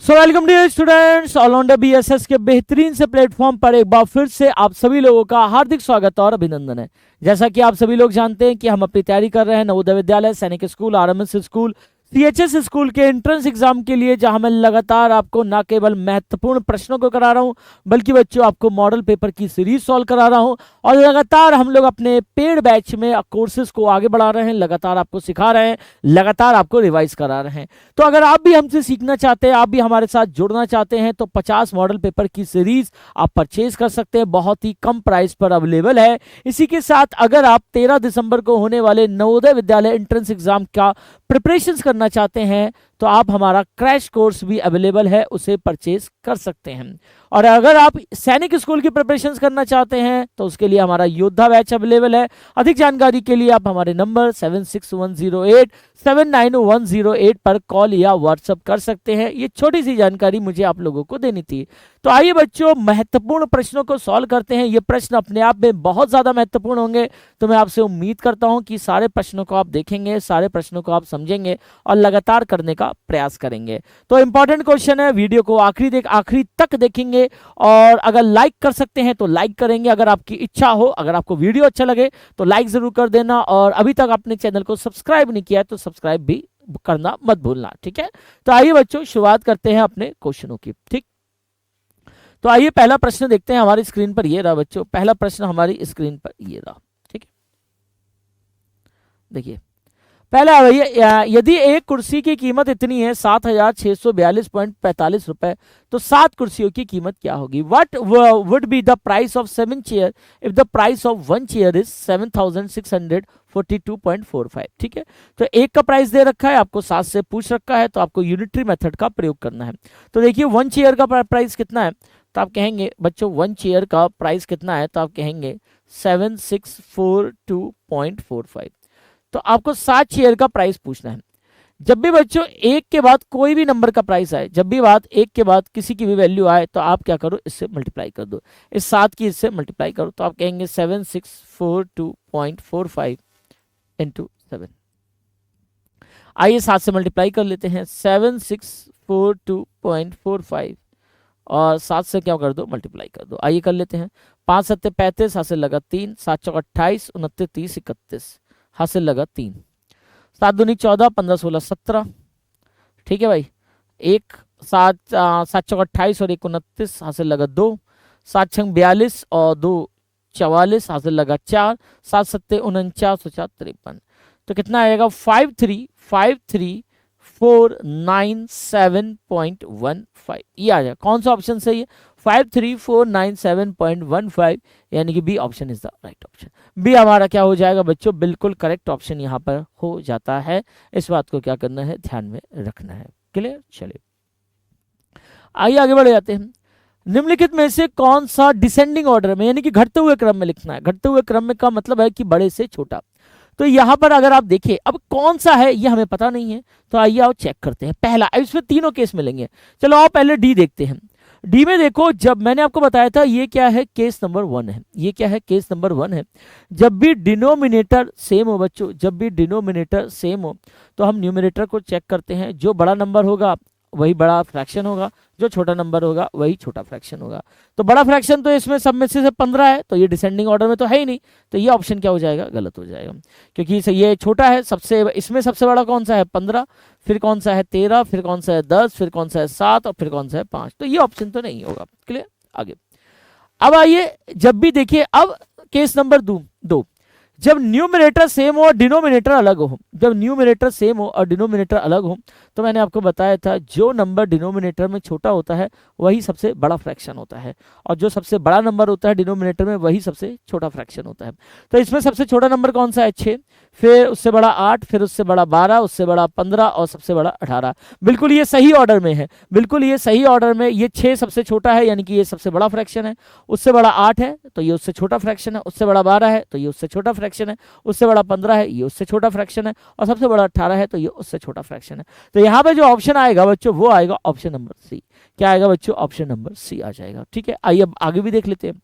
सो welcome dear students, allrounder BSS के बेहतरीन से प्लेटफॉर्म पर एक बार फिर से आप सभी लोगों का हार्दिक स्वागत और अभिनंदन है। जैसा कि आप सभी लोग जानते हैं कि हम अपनी तैयारी कर रहे हैं नवोदय विद्यालय, सैनिक school, RMS school, CHS school के एंट्रेंस एग्जाम के लिए, जहां मैं लगातार आपको न केवल महत्वपूर्ण प्रश्नों को करा रहा हूं बल्कि बच्चों आपको मॉडल पेपर की सीरीज सॉल्व करा रहा हूं। और लगातार हम लोग अपने पेड बैच में कोर्सेज को आगे बढ़ा रहे हैं, लगातार आपको सिखा रहे हैं, लगातार आपको रिवाइज करा रहे हैं। तो अगर आप भी हमसे सीखना चाहते हैं, आप भी हमारे साथ जुड़ना चाहते हैं, तो 50 मॉडल पेपर की सीरीज आप परचेज कर सकते हैं, बहुत ही कम प्राइस पर अवेलेबल है। इसी के साथ अगर आप 13 दिसंबर को होने वाले नवोदय विद्यालय एंट्रेंस एग्जाम का प्रिपरेशन करना चाहते हैं तो आप हमारा क्रैश कोर्स भी अवेलेबल है, उसे परचेज कर सकते हैं। और अगर आप सैनिक स्कूल की प्रिपरेशन करना चाहते हैं तो उसके लिए हमारा योद्धा बैच अवेलेबल है। अधिक जानकारी के लिए आप हमारे नंबर 7610879108 पर कॉल या व्हाट्सएप कर सकते हैं। ये छोटी सी जानकारी मुझे आप लोगों को देनी थी। तो आइए बच्चों, महत्वपूर्ण प्रश्नों को सॉल्व करते हैं। ये प्रश्न अपने आप में बहुत ज्यादा महत्वपूर्ण होंगे, तो मैं आपसे उम्मीद करता हूं कि सारे प्रश्नों को आप देखेंगे, सारे प्रश्नों को आप समझेंगे और लगातार करने का प्रयास करेंगे। तो इंपॉर्टेंट क्वेश्चन है, वीडियो को आखिरी तक देखेंगे और अगर लाइक कर सकते हैं तो लाइक करेंगे। अगर आपकी इच्छा हो, अगर आपको वीडियो अच्छा लगे तो लाइक जरूर कर देना, और अभी तक आपने चैनल को सब्सक्राइब नहीं किया है तो सब्सक्राइब भी करना मत भूलना, ठीक है। तो आइए बच्चों, शुरुआत करते हैं अपने क्वेश्चनों की। ठीक, तो आइए पहला प्रश्न देखते हैं। हमारी स्क्रीन पर ये रहा बच्चों, पहला प्रश्न हमारी स्क्रीन पर ये रहा। ठीक है, देखिए पहला है भैया, यदि एक कुर्सी की कीमत इतनी है 7642.45 रुपए, तो 7 कुर्सियों की कीमत क्या होगी? What would be the price of 7 chair if the price of 1 chair is 7642.45। ठीक है, तो एक का प्राइस दे रखा है, आपको 7 से पूछ रखा है, तो आपको यूनिटरी मेथड का प्रयोग करना है। तो देखिए 1 चेयर का प्राइस कितना है, तो आप कहेंगे बच्चों 1 चेयर का प्राइस कितना है, तो आप कहेंगे 7642.45। तो आपको 7 चेयर का प्राइस पूछना है। जब भी बच्चों एक के बाद कोई भी नंबर का प्राइस आए, जब भी बात एक के बाद किसी की भी वैल्यू आए, तो आप क्या करो, इससे मल्टीप्लाई कर दो, इस 7 की इससे मल्टीप्लाई करो, तो आप कहेंगे 7642.45 इंटू 7। आइए 7 से मल्टीप्लाई कर लेते हैं, 7642.45 और 7 से क्या कर दो, मल्टीप्लाई कर दो। आइए कर लेते हैं, 5 7 35, हाथ से लगा 3, 7 चौक 28, 29 30 31, हासिल लगा 3, 7 दूनी 14, 15 16 17। ठीक है भाई, 1 7 7 चौक 28 और 1 29, हासिल लगा 2, 7 छंग 42 और 2 44, हासिल लगा 4, 7 7 49 और 4 53। तो कितना आएगा, 53497.15। ये आ जाएगा, कौन सा ऑप्शन सही है, 53497.15, यानी कि B option is the right option. B हमारा क्या हो जाएगा बच्चों, बिल्कुल करेक्ट ऑप्शन यहाँ पर हो जाता है। इस बात को क्या करना है, ध्यान में रखना है। क्लियर, चलिए आइए आगे बढ़ जाते हैं। निम्नलिखित में से कौन सा डिसेंडिंग ऑर्डर में, यानी कि घटते हुए क्रम में लिखना है। घटते हुए क्रम में का मतलब है कि बड़े से छोटा। तो यहां पर अगर आप देखिए, अब कौन सा है ये हमें पता नहीं है, तो आइए आओ चेक करते हैं। पहला, इसमें तीनों केस मिलेंगे। चलो आओ पहले डी देखते हैं। डी में देखो, जब मैंने आपको बताया था ये क्या है, केस नंबर 1 है। ये क्या है, केस नंबर 1 है। जब भी डिनोमिनेटर सेम हो बच्चों, जब भी डिनोमिनेटर सेम हो तो हम न्यूमिनेटर को चेक करते हैं। जो बड़ा नंबर होगा वही बड़ा फ्रैक्शन होगा, जो छोटा नंबर होगा वही छोटा फ्रैक्शन होगा। तो बड़ा फ्रैक्शन तो इसमें सब में से 15 है, तो ये डिसेंडिंग ऑर्डर में तो है ही नहीं, तो ये ऑप्शन क्या हो जाएगा, गलत हो जाएगा। क्योंकि ये छोटा है, सबसे इसमें सबसे बड़ा कौन सा है, 15, फिर कौन सा है 13, फिर कौन सा है 10, फिर कौन सा है 7 और फिर कौन सा है 5। तो ये ऑप्शन तो नहीं होगा। क्लियर, आगे। अब आइए, जब भी देखिए, अब केस नंबर 2, जब न्यूमिनेटर सेम हो और डिनोमिनेटर अलग हो। जब न्यूमिनेटर सेम हो और डिनोमिनेटर अलग हो, तो मैंने आपको बताया था जो नंबर डिनोमिनेटर में छोटा होता है वही सबसे बड़ा फ्रैक्शन होता है, और जो सबसे बड़ा नंबर होता है डिनोमिनेटर में वही सबसे छोटा फ्रैक्शन होता है। तो इसमें सबसे छोटा नंबर कौन सा है, 6, फिर उससे बड़ा 8, फिर उससे बड़ा 12, उससे बड़ा 15 और सबसे बड़ा 18। बिल्कुल ये सही ऑर्डर में है, बिल्कुल ये सही ऑर्डर में। ये 6 सबसे छोटा है, यानी कि ये सबसे बड़ा फ्रैक्शन है। उससे बड़ा 8 है तो ये उससे छोटा फ्रैक्शन है। उससे बड़ा 12 है तो ये उससे छोटा फ्रैक्शन है। उससे बड़ा 15 है, ये उससे छोटा फ्रैक्शन है। और सबसे बड़ा 18 है तो ये उससे छोटा फ्रैक्शन है। तो यहाँ पे जो ऑप्शन आएगा बच्चों वो आएगा ऑप्शन नंबर सी। क्या आएगा बच्चों, ऑप्शन नंबर सी आ जाएगा। ठीक है, आइए अब आगे भी देख लेते हैं।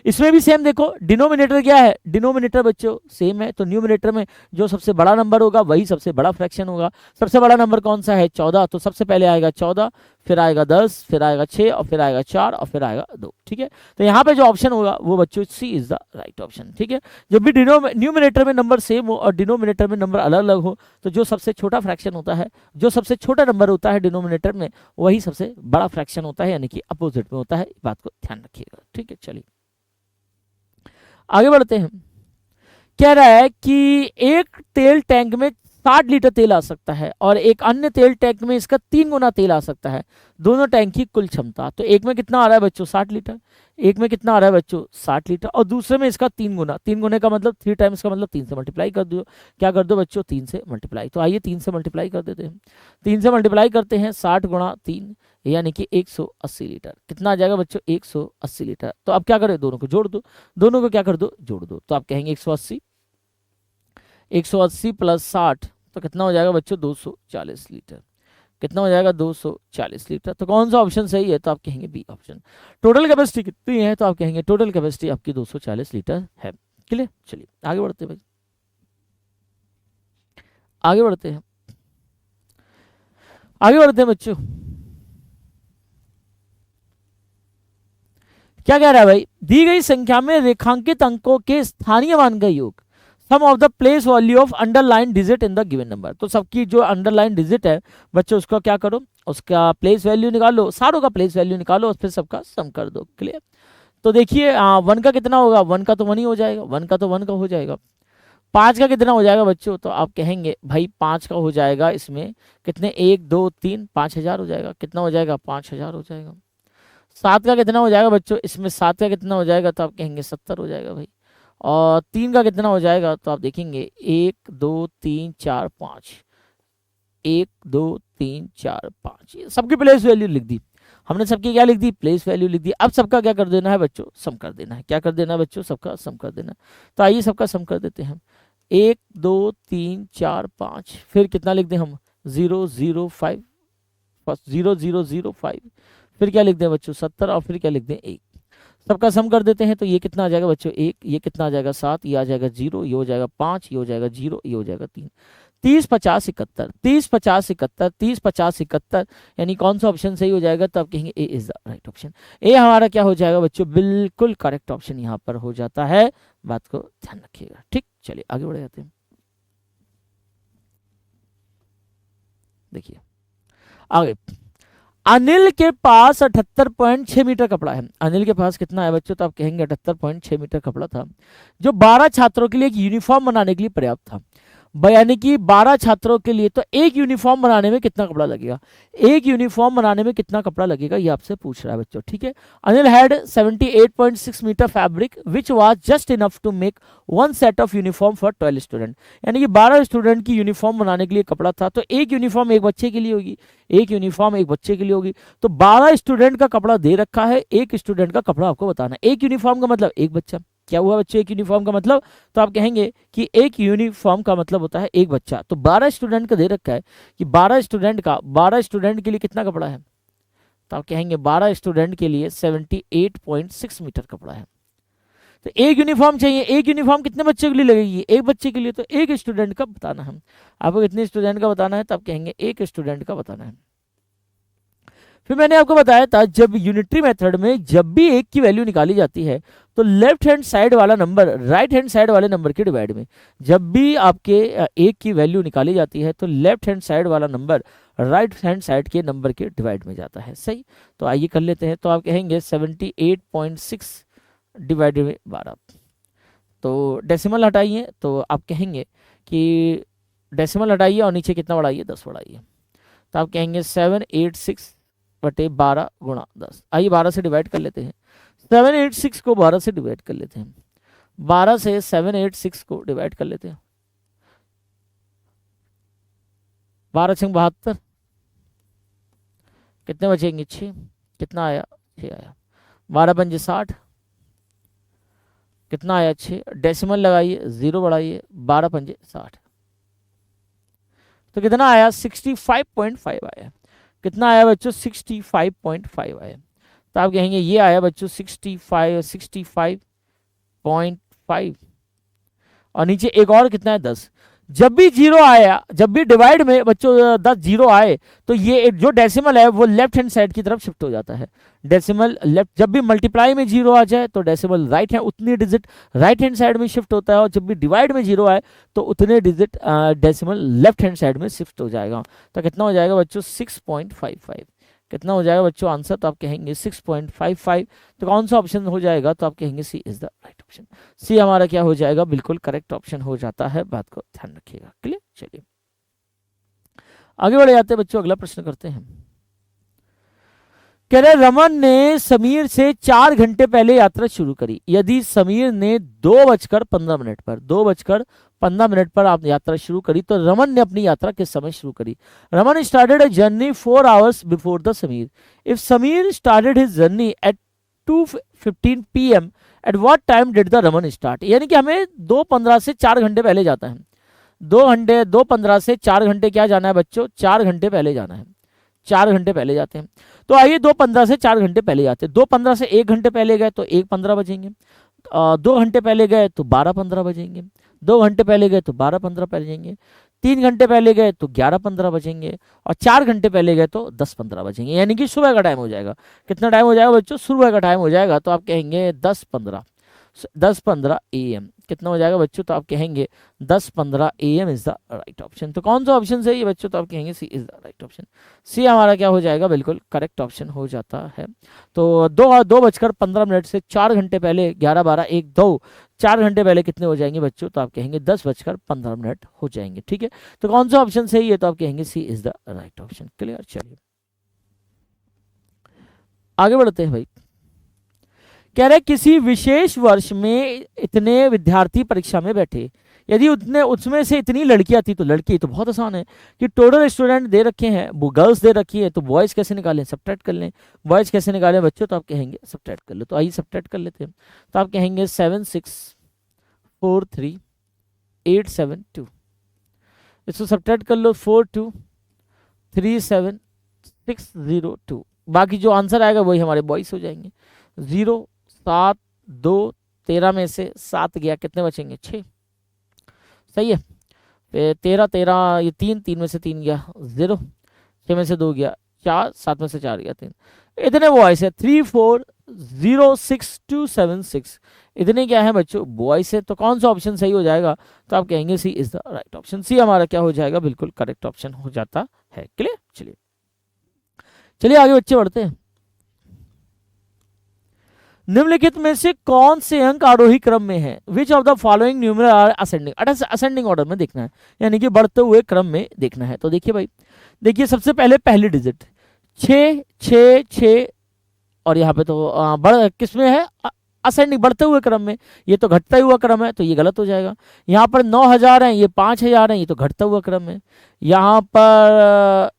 इसमें भी सेम देखो, डिनोमिनेटर क्या है, डिनोमिनेटर बच्चों सेम है, तो न्यूमिनेटर में जो सबसे बड़ा नंबर होगा वही सबसे बड़ा फ्रैक्शन होगा। सबसे बड़ा नंबर कौन सा है, 14, तो सबसे पहले आएगा 14, फिर आएगा 10, फिर आएगा 6, और फिर आएगा 4, और फिर आएगा 2। ठीक है, तो यहाँ पे जो ऑप्शन होगा वो बच्चों सी इज द राइट ऑप्शन। ठीक है, जब भी न्यूमिनेटर में नंबर सेम हो और डिनोमिनेटर में नंबर अलग अलग हो, तो जो सबसे छोटा फ्रैक्शन होता है, जो सबसे छोटा नंबर होता है डिनोमिनेटर में, वही सबसे बड़ा फ्रैक्शन होता है, यानी कि अपोजिट में होता है। बात को ध्यान रखिएगा। ठीक है, चलिए आगे बढ़ते हैं। कह रहा है कि एक तेल टैंक में 60 लीटर तेल आ सकता है और एक अन्य तेल टैंक में इसका 3 गुना तेल आ सकता है, दोनों टैंक की कुल क्षमता। तो एक में कितना आ रहा है बच्चों, 60 लीटर, एक में कितना आ रहा है बच्चों, 60 लीटर, और दूसरे में इसका 3 गुना। 3 गुने का मतलब 3 टाइम्स का मतलब 3 से मल्टीप्लाई कर दो। क्या कर दो बच्चों, 3 से मल्टीप्लाई। तो आइए 3 से मल्टीप्लाई कर देते हैं। 3 से मल्टीप्लाई करते हैं, 60 गुणा 3 यानी कि 180 लीटर। कितना आ जाएगा बच्चों, 180 लीटर। तो अब क्या करें, दोनों को जोड़ दो, दोनों को क्या कर दो, जोड़ दो। तो आप कहेंगे 180 प्लस 60 तो कितना हो जाएगा बच्चों, 240 लीटर। कितना हो जाएगा, 240 लीटर। तो कौन सा ऑप्शन सही है, तो आप कहेंगे बी ऑप्शन। टोटल कैपेसिटी कितनी है, तो आप कहेंगे टोटल कैपेसिटी आपकी 240 लीटर है। क्लियर, चलिए आगे बढ़ते हैं भाई, आगे बढ़ते हैं, आगे बढ़ते हैं बच्चों। क्या कह रहा है भाई, दी गई संख्या में रेखांकित अंकों के स्थानीय मान का योग, sum of the place value of underline digit in the given number. तो सबकी जो अंडरलाइन डिजिट है बच्चों, उसका क्या करो, उसका प्लेस वैल्यू निकालो, सारों का प्लेस वैल्यू निकालो और फिर सबका सम कर दो। क्लियर, तो देखिए 1 का कितना होगा, 1 का तो 1 ही हो जाएगा, 1 का तो 1 का हो जाएगा। 5 का कितना हो जाएगा बच्चों, तो आप कहेंगे भाई 5 का हो जाएगा इसमें कितने, 1 2 3 5000 हो जाएगा। कितना हो जाएगा, 5000 हो जाएगा। 7 का कितना हो जाएगा बच्चों, इसमें 7 का कितना हो जाएगा, तो आप कहेंगे 70 हो जाएगा भाई। और 3 का कितना हो जाएगा, तो आप देखेंगे 1 2 3 4 5, 1 2 3 4 5, सबकी प्लेस वैल्यू लिख दी हमने, सबकी क्या लिख दी, प्लेस वैल्यू लिख दी। अब सबका क्या कर देना है बच्चों, सम कर देना है। क्या कर देना है बच्चों, सबका सम कर देना है। तो आइए सबका सम कर देते हैं हम। 1 2 3 4 5, फिर कितना लिख दें हम, 0 0 5, 0 0 0 5, फिर क्या लिख दें बच्चों, 70, और फिर क्या लिख दें 1। सबका सम कर देते हैं, तो ये कितना आ जाएगा बच्चों, 1, ये कितना आ जाएगा 7, ये आ जाएगा 0, ये हो जाएगा 5, ये हो जाएगा 0, ये हो जाएगा 3। 30 50 71, 30 50 71, 30 50 71, यानी कौन सा ऑप्शन सही हो जाएगा, तो आप कहेंगे ए इज द राइट ऑप्शन। ए हमारा क्या हो जाएगा बच्चों, बिल्कुल करेक्ट ऑप्शन यहाँ पर हो जाता है। बात को ध्यान रखिएगा। ठीक, चलिए आगे बढ़ जाते हैं। देखिए आगे, अनिल के पास 78.6 मीटर कपड़ा है। अनिल के पास कितना है बच्चों, तो आप कहेंगे 78.6 मीटर कपड़ा था, जो 12 छात्रों के लिए एक यूनिफॉर्म बनाने के लिए पर्याप्त था। यानी कि 12 छात्रों के लिए, तो एक यूनिफॉर्म बनाने में कितना कपड़ा लगेगा, एक यूनिफॉर्म बनाने में कितना कपड़ा लगेगा, ये आपसे पूछ रहा है बच्चों। ठीक है, Anil had 78.6 metre fabric which was just enough to make 1 set of uniform for 12 student. यानी कि 12 स्टूडेंट की यूनिफॉर्म बनाने के लिए कपड़ा था, तो एक यूनिफॉर्म एक बच्चे के लिए होगी, एक यूनिफॉर्म एक बच्चे के लिए होगी। तो 12 स्टूडेंट का कपड़ा दे रखा है, एक स्टूडेंट का कपड़ा आपको बताना है। एक यूनिफॉर्म का मतलब एक बच्चा। क्या हुआ बच्चों, एक यूनिफॉर्म का मतलब, तो आप कहेंगे कि एक यूनिफॉर्म का मतलब होता है एक बच्चा। तो 12 स्टूडेंट का दे रखा है कि 12 स्टूडेंट के लिए कितना कपड़ा है, तो आप कहेंगे 12 स्टूडेंट के लिए 78.6 मीटर कपड़ा है। तो एक यूनिफॉर्म चाहिए, एक यूनिफॉर्म कितने बच्चे के लिए लगेगी, एक बच्चे के लिए, तो एक स्टूडेंट का बताना है। आपको कितने स्टूडेंट का बताना है, तो आप कहेंगे एक स्टूडेंट का बताना है। फिर मैंने आपको बताया था, जब यूनिटरी मेथड में जब भी एक की वैल्यू निकाली जाती है, तो लेफ्ट हैंड साइड वाला नंबर राइट हैंड साइड वाले नंबर के डिवाइड में, जब भी आपके एक की वैल्यू निकाली जाती है, तो लेफ्ट हैंड साइड वाला नंबर राइट हैंड साइड के नंबर के डिवाइड में जाता है। सही, तो आइए कर लेते हैं। तो आप कहेंगे 78.6 डिवाइडेड में 12, तो डेसिमल हटाइए, तो आप कहेंगे कि डेसिमल हटाइए और नीचे कितना बढ़ाइए, 10 बढ़ाइए। तो आप कहेंगे 786 बटे 12 गुणा 10। आइए 12 से डिवाइड कर लेते हैं। 786 को 12 से डिवाइड कर लेते हैं, 12 से 786 को डिवाइड कर लेते हैं। 12 6 72, कितने बचेंगे 6, कितना आया 6 आया। 12 पंजे 60, कितना आया 6, डेसिमल लगाइए, 0 बढ़ाइए, 12 पंजे 60, तो कितना आया 65.5 आया। कितना आया बच्चों, 65.5 आया। तो आप कहेंगे ये आया बच्चों 65 6.5 और नीचे एक और कितना है 10। जब भी जीरो आया, जब भी डिवाइड में बच्चों 10 जीरो आए तो ये जो डेसिमल है वो लेफ्ट हैंड साइड की तरफ शिफ्ट हो जाता है। डेसिमल लेफ्ट, जब भी मल्टीप्लाई में जीरो आ जाए तो डेसिमल राइट है उतनी डिजिट राइट हैंड साइड में शिफ्ट होता है, और जब भी डिवाइड में जीरो आए तो उतने digit decimal left hand side में शिफ्ट हो जाएगा। तो कितना हो जाएगा बच्चों 6.55। कितना हो जाएगा बच्चों आंसर, तो आप कहेंगे 6.55। तो कौन सा ऑप्शन हो जाएगा, तो आप कहेंगे C is the right option. सी हमारा क्या हो जाएगा, बिल्कुल करेक्ट ऑप्शन हो जाता है, बात को ध्यान रखिएगा। क्लियर, चलिए आगे बढ़े जाते हैं बच्चों, अगला प्रश्न करते हैं। कह रहे रमन ने समीर से 4 घंटे पहले यात्रा शुरू करी। यदि समीर ने 2:15 पर आप यात्रा शुरू करी तो रमन ने अपनी यात्रा किस समय शुरू करी। Raman started a journey 4 hours before the Sameer. If Sameer started his journey at 2:15 PM, at what time did the Raman start. यानी कि हमें 2:15 से 4 घंटे पहले जाता है। 2:15 से 4 घंटे क्या जाना है बच्चों, 4 घंटे पहले जाना है, 4 घंटे पहले जाते हैं। तो आइए 2:15 से 4 घंटे पहले जाते हैं। 2:15 से 1 घंटे पहले गए तो 1:15 बजेंगे, 2 घंटे पहले गए तो 12:15 बजेंगे, 2 घंटे पहले गए तो 12:15 बजेंगे, 3 घंटे पहले गए तो 11:15 बजेंगे, और 4 घंटे पहले गए तो 10:15 बजेंगे। यानी कि सुबह का टाइम हो जाएगा। कितना टाइम हो जाएगा बच्चों, सुबह का टाइम हो जाएगा। तो आप कहेंगे 10:15 AM। कितना हो जाएगा बच्चों, तो आप कहेंगे 10:15 AM is the right option. तो कौन सा ऑप्शन सही है बच्चों, तो आप कहेंगे C is the right option. सी हमारा क्या हो जाएगा, बिल्कुल करेक्ट ऑप्शन हो जाता है। तो 2:15 से 4 घंटे पहले 11, 12, 1, 2, 4 घंटे पहले कितने हो जाएंगे बच्चों, तो आप कहेंगे 10:15 हो जाएंगे। ठीक है, तो कौन सा ऑप्शन सही है, तो आप कहेंगे C is the right option. Clear, चलिए आगे बढ़ते हैं भाई। कह रहे किसी विशेष वर्ष में इतने विद्यार्थी परीक्षा में बैठे, यदि उतने उसमें से इतनी लड़कियां थी तो लड़की, तो बहुत आसान है कि टोटल स्टूडेंट दे रखे हैं, वो गर्ल्स दे रखी है, तो बॉयज कैसे निकालें, सब्ट्रैक्ट कर लें। बॉयज कैसे निकालें बच्चों, तो आप कहेंगे सब्ट्रैक्ट कर लो। तो आइए सब्ट्रैक्ट कर लेते हैं। तो आप कहेंगे 7643872, इसको सब्ट्रैक्ट कर लो 4237602। बाकी जो आंसर आएगा वही हमारे बॉयज हो जाएंगे। 0, 7, 2, 13 में से 7 गया, कितने बचेंगे 6। सही है, 13, 13 ये 3 में से 3 गया 0, 6 में से 2 गया 4, 7 में से 4 गया 3। इतने बॉयज है 3406,276, इतने क्या है बच्चों बॉयज है। तो कौन सा ऑप्शन सही हो जाएगा, तो आप कहेंगे C is the right option. सी हमारा क्या हो जाएगा, बिल्कुल करेक्ट ऑप्शन हो जाता है। क्लियर, चलिए आगे बच्चे बढ़ते हैं। निम्नलिखित में से कौन से अंक आरोही क्रम में है। Which of the following numeral are ascending, ascending order में देखना है, यानी कि बढ़ते हुए क्रम में देखना है। तो देखिए भाई, देखिए सबसे पहले पहली डिजिट 6, 6, 6, और यहाँ पे तो किस में है, असेंडिंग बढ़ते हुए क्रम में। ये तो घटता हुआ क्रम है, तो ये गलत हो जाएगा। यहाँ पर 9,000 है, ये 5,000 है, ये तो घटता हुआ क्रम है। यहाँ पर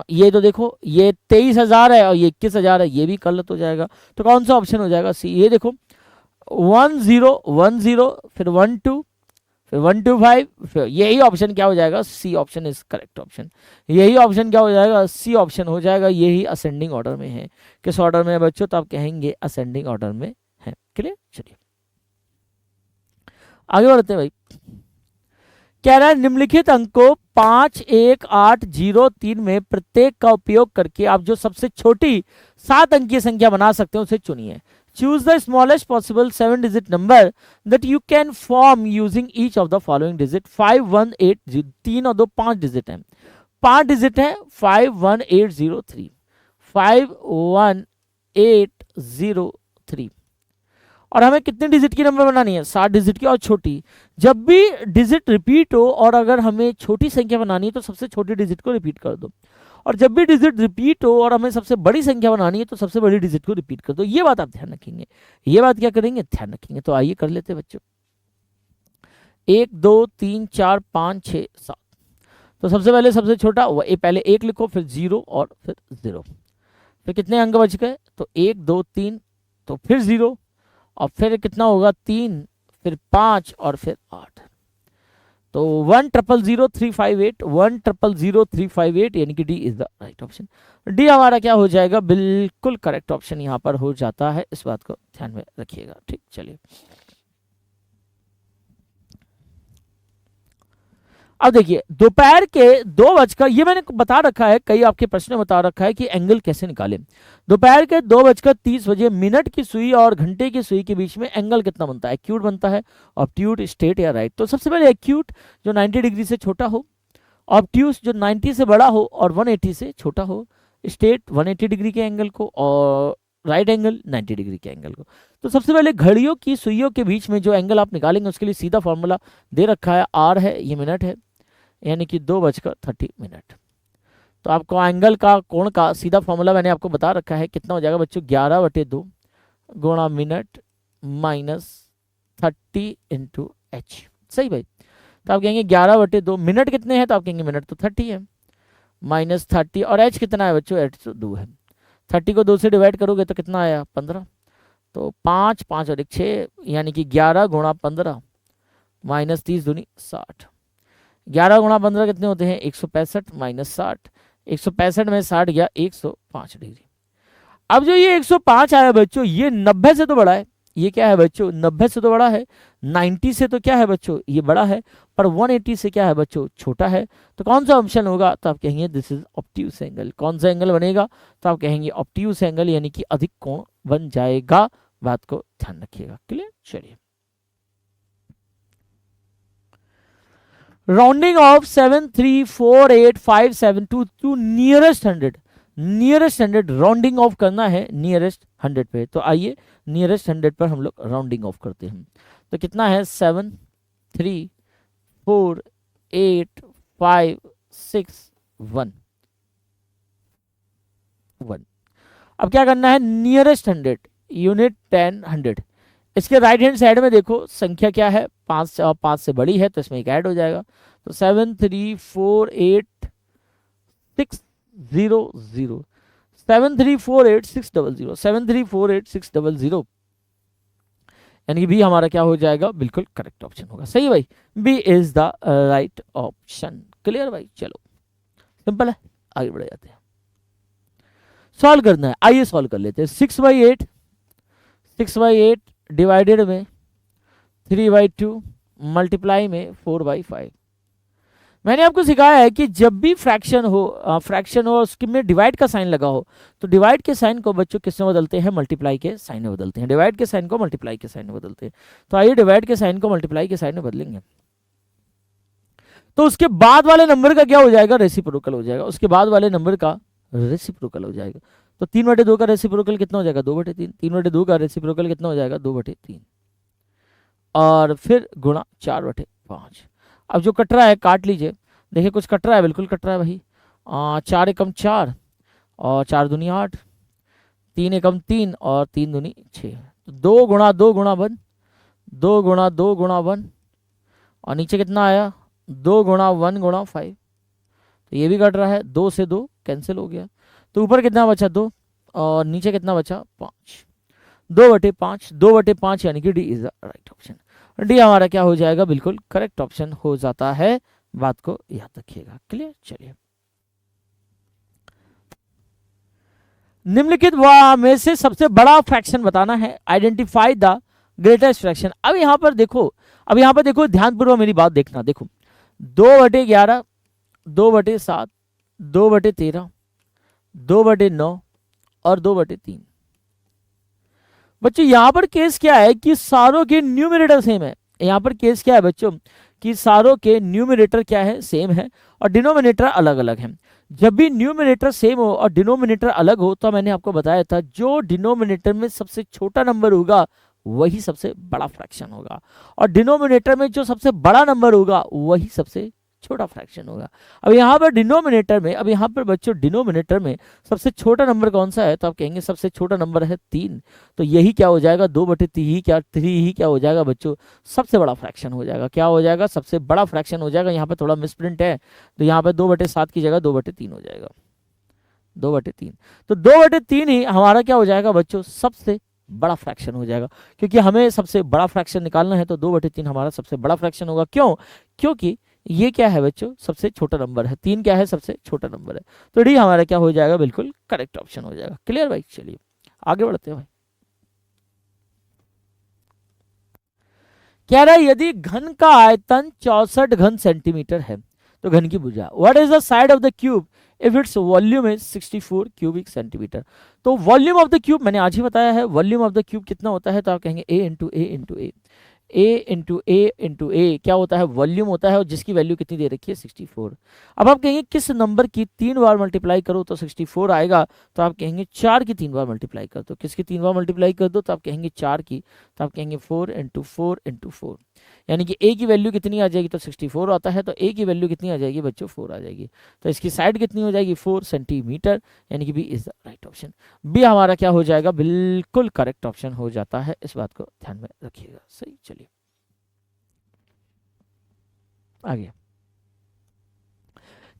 ये तो देखो ये 23,000 है और ये 21,000 है, ये भी गलत हो जाएगा। तो कौन सा ऑप्शन हो जाएगा, सी। ये देखो 1010, फिर 12, फिर 125, फिर यही ऑप्शन क्या हो जाएगा, C option is correct option. यही ऑप्शन क्या हो जाएगा, सी ऑप्शन हो जाएगा। यही असेंडिंग ऑर्डर में है। किस ऑर्डर में है बच्चों, तो आप कहेंगे असेंडिंग ऑर्डर में है। क्लियर, चलिए आगे बढ़ते हैं भाई। कह रहा है निम्नलिखित अंकों 51803 में प्रत्येक का उपयोग करके आप जो सबसे छोटी 7 अंकीय संख्या बना सकते हैं उसे चुनिए। Choose the smallest possible 7 digit number that you can form using each of the following digit. 5, 1, 8, 3 और 2 5 डिजिट है, 5 डिजिट है 51803, 51803। और हमें कितने डिजिट की नंबर बनानी है, 7 डिजिट की और छोटी। जब भी डिजिट रिपीट हो और अगर हमें छोटी संख्या बनानी है तो सबसे छोटी डिजिट को रिपीट कर दो, और जब भी डिजिट रिपीट हो और हमें सबसे बड़ी संख्या बनानी है तो सबसे बड़ी डिजिट को रिपीट कर दो। ये बात आप ध्यान रखेंगे, ये बात क्या करेंगे, ध्यान रखेंगे। तो आइए कर लेते बच्चों। 1, 2, 3, 4, 5, 6, 7। तो सबसे पहले सबसे छोटा पहले 1 लिखो, फिर 0 और फिर 0। फिर कितने अंक बच गए, तो 1, 2, 3, तो फिर 0, और फिर कितना होगा 3, फिर 5 और फिर 8। तो 1000358, 1000358, यानी कि D is the right option. D हमारा क्या हो जाएगा, बिल्कुल करेक्ट ऑप्शन यहाँ पर हो जाता है। इस बात को ध्यान में रखिएगा। ठीक, चलिए अब देखिए दोपहर के 2 बजकर, ये मैंने बता रखा है, कई आपके प्रश्न बता रखा है कि एंगल कैसे निकालें। दोपहर के 2:30 मिनट की सुई और घंटे की सुई के बीच में एंगल कितना बनता है? एक्यूट बनता है, ऑब्ट्यूट, स्ट्रेट या राइट। तो सबसे पहले एक्यूट जो 90 डिग्री से छोटा हो, ऑब्ट्यूस जो 90 से बड़ा हो और 180 से छोटा हो, स्ट्रेट 180 डिग्री के एंगल को और राइट एंगल 90 डिग्री के एंगल को। तो सबसे पहले घड़ियों की सुइयों के बीच में जो एंगल आप निकालेंगे उसके लिए सीधा फॉर्मूला दे रखा है, आर है, ये मिनट है, यानी कि 2:30 तो आपको एंगल का, कोण का सीधा फॉर्मूला मैंने आपको बता रखा है, कितना हो जाएगा बच्चों? 11/2 गुणा मिनट माइनस 30 इंटू एच। सही भाई, तो आप कहेंगे 11/2, मिनट कितने हैं? तो आप कहेंगे मिनट तो 30 है, माइनस 30, और एच कितना है बच्चों? एच तो 2 है। 30 को 2 से डिवाइड करोगे तो कितना आया? 15। तो 5, 5 और 1 6, यानी कि 11 गुणा 15 माइनस 30 दूनी 60। 11 गुणा 15 कितने होते हैं? 165 माइनस 60, 165 में 60 गया 105 डिग्री। अब जो ये 105 आया बच्चों, ये 90 से तो बड़ा है। ये क्या है बच्चों? 90 से तो बड़ा है, 90 से तो क्या है बच्चों? ये बड़ा है, पर 180 से क्या है बच्चों? छोटा है। तो कौन सा ऑप्शन होगा? तो आप कहेंगे दिस इज ऑब्ट्यूस एंगल। कौन सा एंगल बनेगा? तो आप कहेंगे ऑब्ट्यूस एंगल, यानी कि अधिक कोण बन जाएगा। बात को ध्यान रखिएगा। क्लियर? चलिए, rounding off 7 3 4 8 5 7 to nearest 100, nearest 100 rounding off करना है नियरेस्ट 100 पे। तो आइए नियरेस्ट 100 पर हम लोग राउंडिंग ऑफ करते हैं। तो कितना है? 7 3 4 8 5 6 1 1। अब क्या करना है? Nearest 100 unit 10 100। इसके राइट हैंड साइड में देखो संख्या क्या है? 5 और 5 से बड़ी है, तो इसमें एक ऐड हो जाएगा। तो 7 3 4 8 6 0 0, 7 3 4 8 6 0 0, 7 3 4 8 6 0 0, यानी कि बी हमारा क्या हो जाएगा? बिल्कुल करेक्ट ऑप्शन होगा। सही भाई, B is the right option. Clear भाई? चलो सिंपल है, आगे बढ़ जाते हैं। सॉल्व करना है, आइए सॉल्व कर लेते हैं। 6/8, 6/8 डिवाइडेड में 3/2 मल्टीप्लाई में 4/5। मैंने आपको सिखाया है कि जब भी फ्रैक्शन हो उसके में डिवाइड का साइन लगा हो, तो डिवाइड के साइन को बच्चों किसमें बदलते हैं? मल्टीप्लाई के साइन में बदलते हैं। डिवाइड के साइन को मल्टीप्लाई के साइन में बदलते हैं। तो आइए डिवाइड के साइन को मल्टीप्लाई के साइन में बदलेंगे। तो उसके बाद वाले नंबर का क्या हो जाएगा? रेसिप्रोकल हो जाएगा। उसके बाद वाले नंबर का रेसिप्रोकल हो जाएगा। तो 3/2 का रेसिप्रोकल कितना हो जाएगा? 2/3। 3/2 का रेसिप्रोकल कितना हो जाएगा? 2/3, और फिर गुणा 4/5। अब जो कट रहा है काट लीजिए। देखिए कुछ कट रहा है, बिल्कुल कट रहा है भाई। 4 एकम 4 और 4 दूनी 8, 3 एकम 3 और 3 दूनी 6। तो 2 गुणा 2 गुणा 1, 2 गुणा 2 गुणा 1, और नीचे कितना आया? 2 गुणा 1 गुणा 5। तो ये भी कट रहा है, 2 से 2 कैंसिल हो गया। तो ऊपर कितना बचा? 2, और नीचे कितना बचा? 5। 2/5, 2/5, यानी कि D is the right option. D हमारा क्या हो जाएगा? बिल्कुल करेक्ट ऑप्शन हो जाता है। बात को याद रखिएगा। क्लियर? चलिए, निम्नलिखित में से सबसे बड़ा फ्रैक्शन बताना है। Identify the greatest fraction. अब यहां पर देखो, ध्यानपूर्वक मेरी बात देखना। देखो 2/11, 2/7, 2/13, 2/9 और 2/3। बच्चों यहां पर केस क्या है कि सारों के न्यूमरेटर सेम है। यहां पर केस क्या है बच्चों कि सारों के न्यूमरेटर क्या है? सेम है, और डिनोमिनेटर अलग अलग है। जब भी न्यूमरेटर सेम हो और डिनोमिनेटर अलग हो, तो मैंने आपको बताया था जो डिनोमिनेटर में सबसे छोटा नंबर होगा वही सबसे बड़ा फ्रैक्शन होगा, और डिनोमिनेटर में जो सबसे बड़ा नंबर होगा वही सबसे छोटा फ्रैक्शन होगा। अब यहाँ पर बच्चों डिनोमिनेटर में सबसे छोटा नंबर कौन सा है? तो आप कहेंगे सबसे छोटा नंबर है 3। तो यही क्या हो जाएगा? 2/3 ही क्या हो जाएगा बच्चों? सबसे बड़ा फ्रैक्शन हो जाएगा। क्या हो जाएगा? सबसे बड़ा फ्रैक्शन हो जाएगा। यहाँ पर थोड़ा मिसप्रिंट है, तो यहाँ पर 2/7 की जगह 2/3 हो जाएगा। 2/3, तो 2/3 ही हमारा क्या हो जाएगा बच्चों? सबसे बड़ा फ्रैक्शन हो जाएगा। क्योंकि हमें सबसे बड़ा फ्रैक्शन निकालना है, तो 2/3 हमारा सबसे बड़ा फ्रैक्शन होगा। क्यों? क्योंकि ये क्या है बच्चों? सबसे छोटा नंबर है। 3 क्या है? सबसे छोटा नंबर है। तो डी हमारा क्या हो जाएगा? बिल्कुल करेक्ट ऑप्शन हो जाएगा। क्लियर भाई? चलिए आगे बढ़ते हैं भाई। कह रहा है यदि घन का आयतन 64 घन सेंटीमीटर है, तो घन की भुजा। What is the side of the cube if its volume is 64 cubic centimetre. तो वॉल्यूम ऑफ द क्यूब मैंने आज ही बताया है, वॉल्यूम ऑफ द क्यूब कितना होता है, तो आप कहेंगे ए इंटू ए इंटू ए, ए क्या होता है, वॉल्यूम होता है, और जिसकी वैल्यू कितनी दे रखी है 64। अब आप कहेंगे किस नंबर की 3 बार मल्टीप्लाई करो तो 64 आएगा, तो आप कहेंगे 4 की 3 बार मल्टीप्लाई कर दो। किसकी 3 बार मल्टीप्लाई कर दो, तो आप कहेंगे 4 की, तो आप कहेंगे 4 इंटू 4 इंटू 4, यानी कि ए की वैल्यू कितनी आ जाएगी, तो 64 आता है, तो ए की वैल्यू कितनी आ जाएगी बच्चों, 4 आ जाएगी। तो इसकी साइड कितनी हो जाएगी, 4 सेंटीमीटर, यानी कि B is the right option. B हमारा क्या हो जाएगा, बिल्कुल करेक्ट ऑप्शन हो जाता है, इस बात को ध्यान में रखिएगा। सही, चलिए आगे।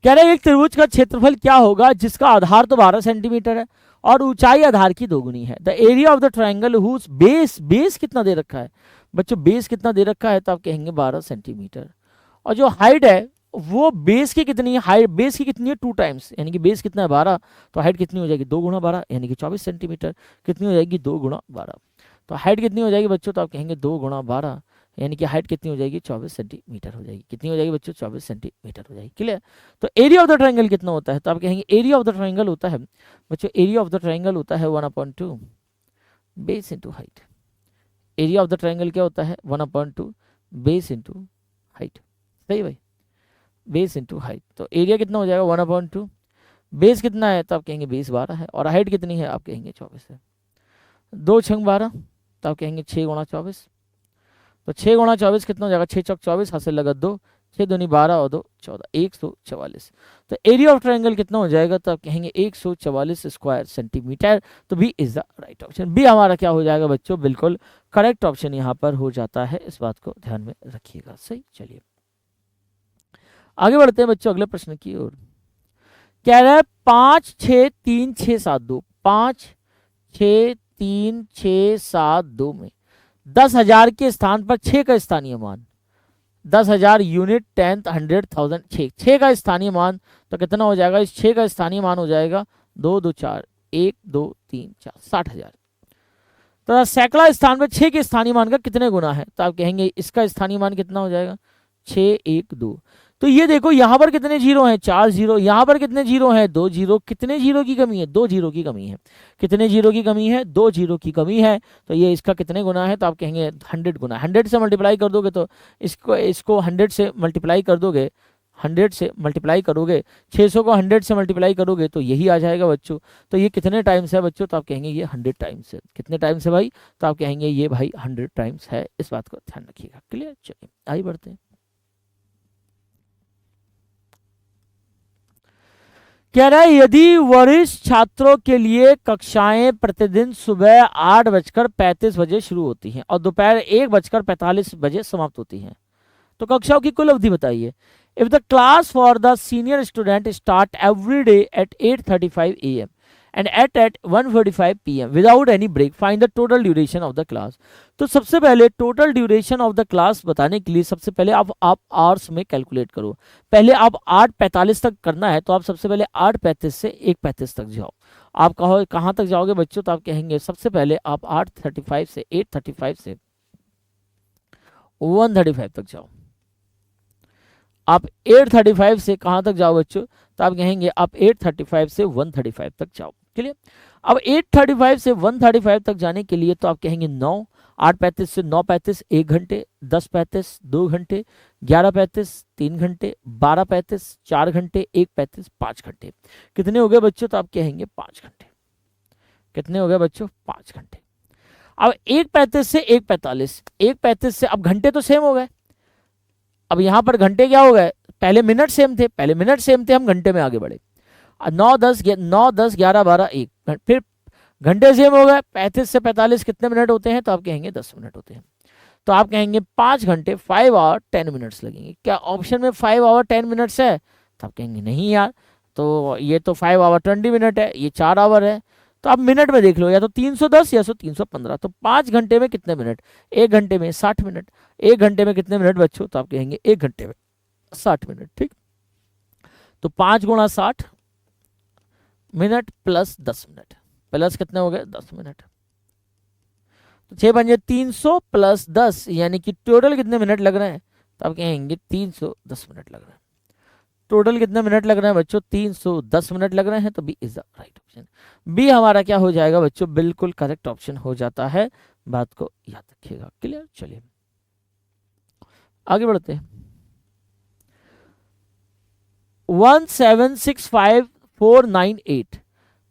कह रहे हैं एक त्रिभुज का क्षेत्रफल क्या होगा जिसका आधार तो 12 सेंटीमीटर है और ऊंचाई आधार की दोगुनी है। The area of the triangle whose base, base कितना दे रखा है बच्चों, बेस कितना दे रखा है, तो आप कहेंगे 12 सेंटीमीटर, और जो हाइट है वो बेस की कितनी है, हाइट बेस की कितनी है 2 टाइम्स, यानी कि बेस कितना है 12, तो हाइट कितनी हो जाएगी 2 गुणा 12, यानी कि 24 सेंटीमीटर। कितनी हो जाएगी 2 गुणा 12, तो हाइट कितनी हो जाएगी बच्चों, तो आप कहेंगे 2 गुणा 12, यानी कि हाइट कितनी हो जाएगी 24 सेंटीमीटर हो जाएगी। कितनी हो जाएगी बच्चों, 24 सेंटीमीटर हो जाएगी। क्लियर। तो एरिया ऑफ द ट्राइंगल कितना होता है, तो आप कहेंगे एरिया ऑफ द ट्राइंगल होता है बच्चों, एरिया ऑफ द ट्राइंगल होता है 1/2 base into height. Area of the triangle क्या होता है, 1/2 बेस इंटू हाइट। सही भाई, बेस इंटू हाइट। तो एरिया कितना हो जाएगा 1/2, बेस कितना है, तो आप कहेंगे बेस 12 है, और हाइट कितनी है, आप कहेंगे 24 है। 2 छंग 12, तो आप कहेंगे 6 गुणा 24, तो 6 गुणा 24 कितना हो जाएगा, 6 चौक 24, हाथ से लगा 2, 6 दूनी 12 और 2 14, 144। तो एरिया ऑफ ट्राइंगल कितना हो जाएगा, तो आप कहेंगे 144 स्क्वायर सेंटीमीटर। तो B is the right option. B हमारा क्या हो जाएगा बच्चों, बिल्कुल करेक्ट ऑप्शन यहाँ पर हो जाता है, इस बात को ध्यान में रखिएगा। सही, चलिए आगे बढ़ते हैं बच्चों अगले प्रश्न की ओर। कह रहा है 5 6 3 6 7 2, 5 6 3 6 7 2 में 10,000 के स्थान पर 6 का स्थानीय मान, 10,000 यूनिट, टेंथ, 100,000, 6 का स्थानीय मान, तो कितना हो जाएगा, इस 6 का स्थानीय मान हो जाएगा 2 2 4 1 2 3 4 60,000। तो सैकड़ा स्थान पर 6 के स्थानीय मान का कितने गुना है, तो आप कहेंगे इसका स्थानीय मान कितना हो जाएगा 6 1 2। तो ये देखो यहाँ पर कितने जीरो हैं, 4 जीरो, यहाँ पर कितने जीरो हैं 2 जीरो, कितने जीरो की कमी है 2 जीरो की कमी है, कितने जीरो की कमी है 2 जीरो की कमी है। तो ये इसका कितने गुना है, तो आप कहेंगे 100 गुना। 100 से मल्टीप्लाई कर दोगे तो इसको 100 से मल्टीप्लाई कर दोगे, 100 से मल्टीप्लाई करोगे, 600 को 100 से मल्टीप्लाई करोगे तो यही आ जाएगा बच्चों। तो ये कितने टाइम्स है बच्चों, तो आप कहेंगे ये 100 टाइम्स है। कितने टाइम्स है भाई, तो आप कहेंगे ये भाई 100 टाइम्स है, इस बात को ध्यान रखिएगा। क्लियर, चलिए आगे बढ़ते हैं। कह रहा है यदि वरिष्ठ छात्रों के लिए कक्षाएं प्रतिदिन सुबह 8:35 बजे शुरू होती हैं और दोपहर 1:45 बजे समाप्त होती हैं, तो कक्षाओं की कुल अवधि बताइए। If the class for the senior student start every day at 8:35 AM and at 1:45 PM without any break, find the total duration of the class. तो सबसे पहले total duration of the class बताने के लिए सबसे पहले आप आवर्स में कैलकुलेट करो। पहले आप 8:45 तक करना है, तो आप सबसे पहले 8:35 से 1:35 तक जाओ। आप कहाँ तक जाओगे बच्चों, तो आप कहेंगे सबसे पहले आप 8:35 से 8:35 से 1:35 तक जाओ। आप 8:35 से कहाँ तक जाओ बच्चों, तो आप कहेंगे आप 8:35 से 1:35 तक जाओ। क्लियर। अब 8:35 से 1:35 तक जाने के लिए तो आप कहेंगे 9, 8:35 से 9:35 1 घंटे, 10:35 2 घंटे, 11:35 3 घंटे, 12:35 4 घंटे, 1:35 5 घंटे। कितने हो गए बच्चों, तो आप कहेंगे 5 घंटे। कितने हो गए बच्चों, 5 घंटे। अब 1:35 से 1:45, 1:35 से, अब घंटे तो सेम हो गए, अब यहां पर घंटे क्या हो गए, पहले मिनट सेम थे, पहले मिनट सेम थे, हम घंटे में आगे बढ़े। 9 10 11 12 1, फिर घंटे सेम हो गए, 35 से 45 कितने मिनट होते हैं, तो आप कहेंगे 10 मिनट होते हैं। तो आप कहेंगे 5 घंटे 5 आवर 10 मिनट्स लगेंगे। क्या ऑप्शन में 5 आवर 10 मिनट्स है, तो आप कहेंगे नहीं यार, तो ये तो 5 आवर 20 मिनट है, ये 4 आवर है। तो आप मिनट में देख लो, या तो 310 या 315। तो 5 घंटे में कितने मिनट, 1 घंटे में 60 मिनट। 1 घंटे में कितने मिनट बच्चों, तो आप कहेंगे 1 घंटे में 60 मिनट। ठीक, तो 5 गुणा 60 मिनट प्लस 10 मिनट, प्लस कितने हो गए 10 मिनट। तो 6 पंजे 300 प्लस 10, यानी कि टोटल कितने मिनट लग रहे हैं, तो आप कहेंगे 310 मिनट लग रहे हैं। टोटल कितने मिनट लग रहे हैं बच्चों? 310 मिनट लग रहे हैं, तो B is the right option. B हमारा क्या हो जाएगा बच्चों? बिल्कुल करेक्ट ऑप्शन हो जाता है, बात को याद रखिएगा। क्लियर? चलिए आगे बढ़ते हैं। 1765498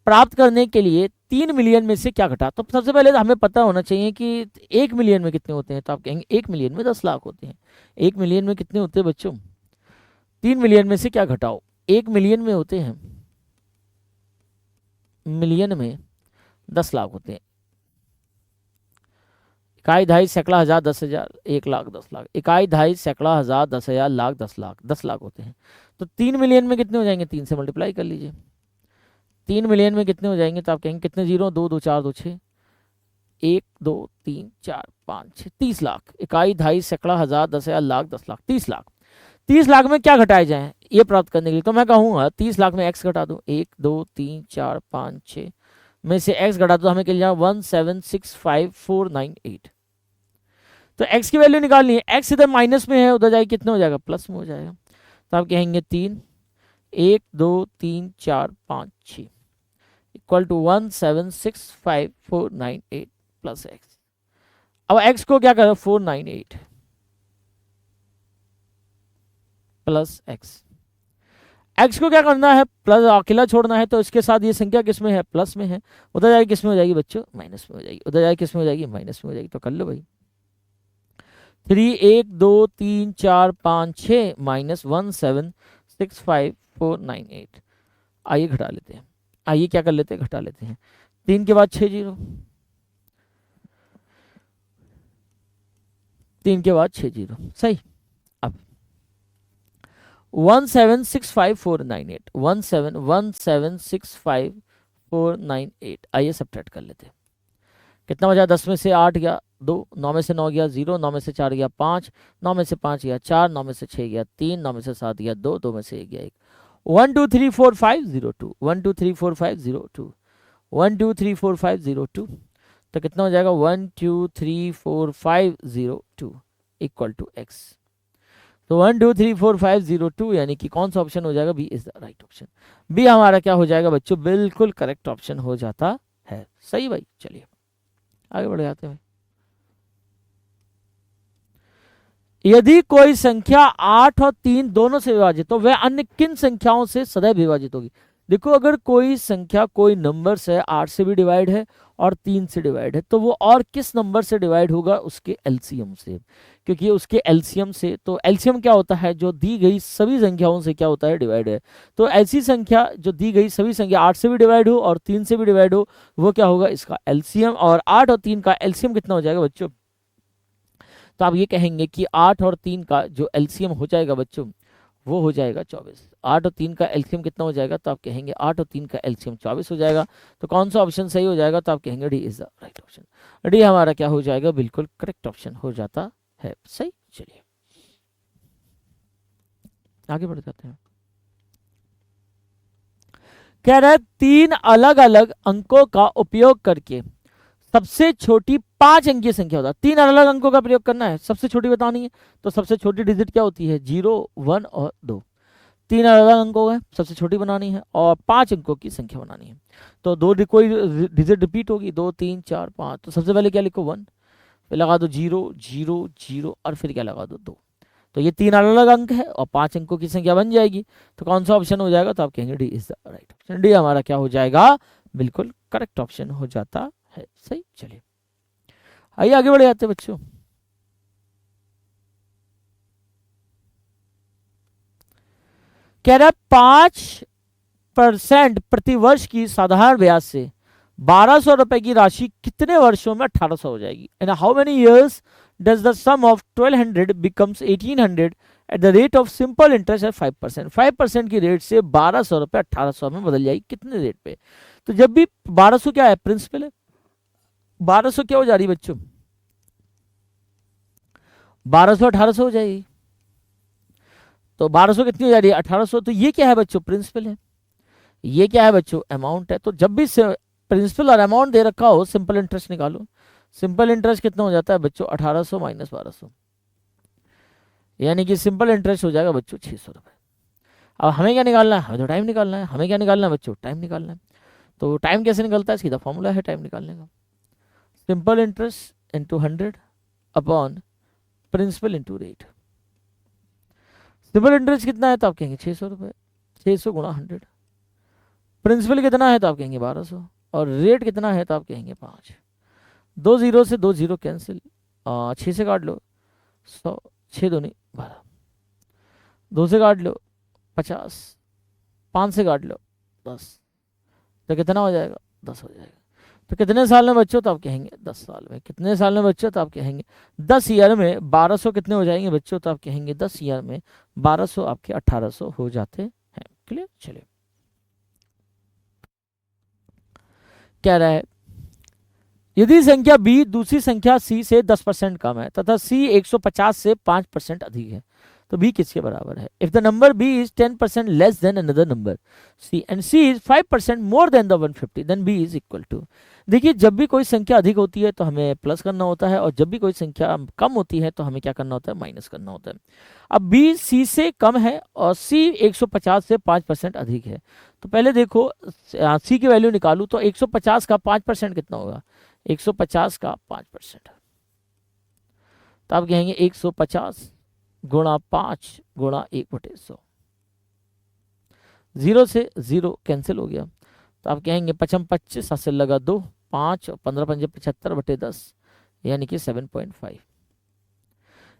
प्राप्त करने के लिए 3 मिलियन में से क्या घटा? तो सबसे पहले तो हमें पता होना चाहिए कि 1 मिलियन में कितने होते हैं। तो आप कहेंगे 1 मिलियन में 10 लाख होते हैं। 1 मिलियन में कितने होते हैं बच्चों? 3 मिलियन में से क्या घटाओ? 1 मिलियन में होते हैं, मिलियन में 10 लाख होते हैं। इकाई, ढाई, सैकड़ा, हजार, 10,000, 1 लाख, 10 लाख। इकाई, ढाई, सैकड़ा, हजार, 10,000, लाख, 10 लाख, 10 लाख होते हैं। तो 3 मिलियन में कितने हो जाएंगे? 3 से मल्टीप्लाई कर लीजिए। 3 मिलियन में कितने हो जाएंगे? तो आप कहेंगे कितने जीरो? 2 2 4 2 6, 1 2 3 4 5 6, 30 लाख। इकाई, ढाई, सैकड़ा, हजार, 10,000, लाख, 10 लाख, 30 लाख। 30 लाख में क्या घटाए जाए ये प्राप्त करने के लिए? तो मैं कहूँगा 30 लाख में एक्स घटा दो। 1 2 3 4 5 6 में से एक्स घटा दो, हमें मिल जाए 1765498। तो x की वैल्यू निकालनी है। x इधर माइनस में है, उधर जाए कितने हो जाएगा? प्लस में हो जाएगा। तो आप कहेंगे 3 1 2 3 4 5 6 इक्वल टू 1765498 प्लस एक्स। अब x को क्या करो? 498 प्लस एक्स। x को क्या करना है? प्लस अकेला छोड़ना है, तो इसके साथ ये संख्या किस में है? प्लस में है। उधर जाए किस में हो जाएगी बच्चों? माइनस में हो जाएगी। उधर जाए किस में हो जाएगी? माइनस में हो जाएगी। तो कर लो भाई। 3 1 2 3 4 5 6 माइनस 1765498। आइए घटा लेते हैं। आइए क्या कर लेते हैं? घटा लेते हैं। 3 के बाद 6 जीरो, 3 के बाद 6 जीरो, सही। अब 1765498, 1765498, आइए सब्ट्रैक्ट कर लेते हैं। कितना बचा? 10 में से 8 गया 2, 9 में से 9 गया 0, 9 में से 4 गया 5, 9 में से 5 गया 4, 9 में से 6 गया 3, 9 में से 7 गया 2, 2 में से 1 गया 1। 1 2 3 4 5 0 2, 1 2 3 4 5 0 2, 1 2 3 4 5 0 2। तो कितना हो जाएगा? 1 2 3 4 5 0 2 इक्वल टू एक्स। तो 1 2 3 4 5 0 2 यानी कि कौन सा ऑप्शन हो जाएगा? B is the right option. B हमारा क्या हो जाएगा बच्चों? बिल्कुल करेक्ट ऑप्शन हो जाता है, सही भाई। चलिए आगे बढ़ जाते हैं। यदि कोई संख्या 8 और 3 दोनों से विभाजित हो, वह अन्य किन संख्याओं से सदैव विभाजित होगी? देखो, अगर कोई संख्या, कोई नंबर से 8 से भी डिवाइड है और 3 से डिवाइड है, तो वो और किस नंबर से डिवाइड होगा? उसके एलसीएम से। क्योंकि उसके एलसीएम से, तो एलसीएम क्या होता है? जो दी गई सभी संख्याओं से क्या होता है? डिवाइड है। तो ऐसी संख्या जो दी गई सभी संख्या 8 से भी डिवाइड हो और 3 से भी डिवाइड हो, वो क्या होगा? इसका एलसीएम। और 8 और 3 का एलसीएम कितना हो जाएगा बच्चों? तो आप ये कहेंगे कि 8 और 3 का जो एलसीएम हो जाएगा बच्चों, वो हो जाएगा 24। 8 और 3 का एलसीएम कितना हो जाएगा? तो आप कहेंगे 8 और 3 का एलसीएम 24 हो जाएगा। तो कौन सा ऑप्शन सही हो जाएगा? तो आप कहेंगे D is the right option. D हमारा क्या हो जाएगा? बिल्कुल करेक्ट ऑप्शन हो जाता है, सही। चलिए आगे बढ़ जाते हैं। कह रहा है 3 अलग अलग अंकों का उपयोग करके सबसे छोटी 5 अंकीय संख्या होता है। 3 अलग अंकों का प्रयोग करना है, सबसे छोटी बतानी है। तो सबसे छोटी डिजिट क्या होती है? 0 1 और 2। 3 अलग अलग अंकों है, सबसे छोटी बनानी है और 5 अंकों की संख्या बनानी है। तो कोई डिजिट रिपीट होगी, 2 3 4 5। तो सबसे पहले क्या लिखो? 1, फिर लगा दो 0 0 0 और फिर क्या लगा दो? 2। तो ये 3 अलग अलग अंक है और 5 अंकों की संख्या बन जाएगी। तो कौन सा ऑप्शन हो जाएगा? तो आप कहेंगे D is the right option. D हमारा क्या हो जाएगा? बिल्कुल करेक्ट ऑप्शन हो जाता है, सही। चलिए आइए आगे बढ़े जाते हैं बच्चों। कह रहा है 5% प्रतिवर्ष की साधारण ब्याज से 1200 रुपए की राशि कितने वर्षों में 1800 हो जाएगी? And how many years does the sum of 1200 becomes 1800 at the rate of simple interest at 5%। 5% की रेट से 1200 रुपए 1800 में बदल जाएगी, कितने रेट पे? तो जब भी 1200 क्या है? प्रिंसिपल है। 1200 क्या हो जा रही है बच्चों? 1200 1800 हो जाएगी। तो 1200 कितनी हो जा रही है? 1800। तो ये क्या है बच्चों? प्रिंसिपल है। ये क्या है बच्चों? अमाउंट है। तो जब भी प्रिंसिपल और अमाउंट दे रखा हो, सिंपल इंटरेस्ट निकालो। सिंपल इंटरेस्ट कितना हो जाता है बच्चों? 1800 माइनस 1200, यानी कि सिंपल इंटरेस्ट हो जाएगा बच्चों 600 रुपए। अब हमें क्या निकालना है, हमें तो टाइम निकालना है। हमें क्या निकालना है बच्चों, टाइम निकालना है। तो टाइम कैसे निकलता है, सीधा फॉर्मूला है टाइम निकालने का, simple interest into 100 upon principal into rate. Simple interest कितना है तो आप कहेंगे 600 रुपये, 600 गुणा 100। प्रिंसिपल कितना है तो आप कहेंगे 1200, और रेट कितना है तो आप कहेंगे 5। 2 जीरो से 2 जीरो कैंसिल, 6 से काट लो 100, 6 दूनी 12, 2 से काट लो 50, 5 से काट लो 10, तो कितना हो जाएगा 10 हो जाएगा। तो कितने साल में बच्चों तो आप कहेंगे 10 साल में। कितने साल में बच्चों तो आप कहेंगे 10 ईयर में 1200 कितने हो जाएंगे बच्चों तो आप कहेंगे 10 ईयर में 1200 आपके 1800 हो जाते हैं। क्लियर। चलिए क्या रहा है, यदि संख्या b दूसरी संख्या c से 10% कम है तथा c 150 से 5% अधिक है तो b किसके बराबर है। If the number b is 10% less than another number c and c is 5% more than the 150 than b is equal to. देखिए जब भी कोई संख्या अधिक होती है तो हमें प्लस करना होता है, और जब भी कोई संख्या कम होती है तो हमें क्या करना होता है, माइनस करना होता है। अब b c से कम है और c 150 से 5% अधिक है, तो पहले देखो c की वैल्यू निकालू तो 150 का 5% कितना होगा, 150 का 5%, तो आप कहेंगे 150 गुणा 5 गुणा 1/100, 0 से 0 कैंसिल हो गया, तो आप कहेंगे 55 25 7 से लगा 2 5 और 15 पंजे 75/10 यानी कि 7.5।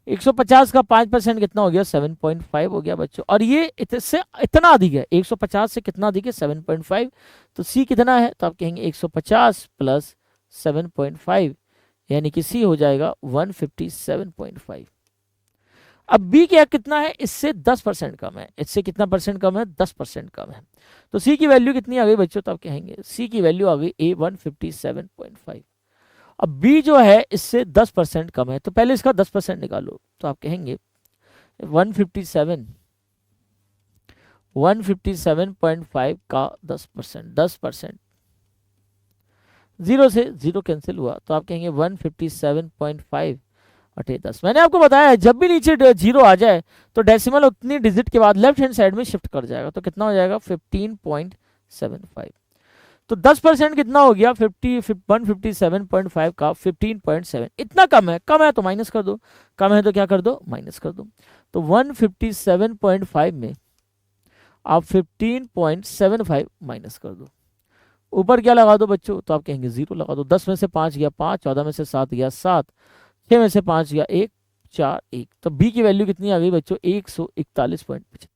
150 का 5% कितना हो गया, 7.5 हो गया बच्चों। और ये इससे इतना अधिक है, 150 से कितना अधिक है, 7.5। तो सी कितना है तो आप कहेंगे 150 प्लस 7.5 यानी कि सी हो जाएगा 157.5। अब बी क्या कितना है, इससे 10% कम है। इससे कितना परसेंट कम है, 10% कम है। तो सी की वैल्यू कितनी आ गई बच्चों, तो आप कहेंगे सी की वैल्यू आ गई ए 157.5। अब बी जो है इससे 10% कम है, तो पहले इसका 10% निकालो, तो आप कहेंगे 157.5 का 10%, 10%, 0 से 0 कैंसिल हुआ, तो आप कहेंगे 157.5 बटे 10। मैंने आपको बताया है जब भी नीचे 0 आ जाए तो डेसिमल उतनी डिजिट के बाद लेफ्ट हैंड साइड में शिफ्ट कर जाएगा, तो कितना हो जाएगा 15.75। तो 10% कितना हो गया 157.5 का 15.7, इतना कम है, कम है तो माइनस कर दो, कम है तो क्या कर दो, माइनस कर दो। तो 157.5 में आप 15.75 माइनस कर दो, ऊपर क्या लगा दो बच्चों, तो आप कहेंगे 0 लगा दो। 10 में से 5 गया 5, 14 में से 7 गया 7, 6 में से 5 गया 1, 4 1। तो बी की वैल्यू कितनी आ गई बच्चों, 141.75।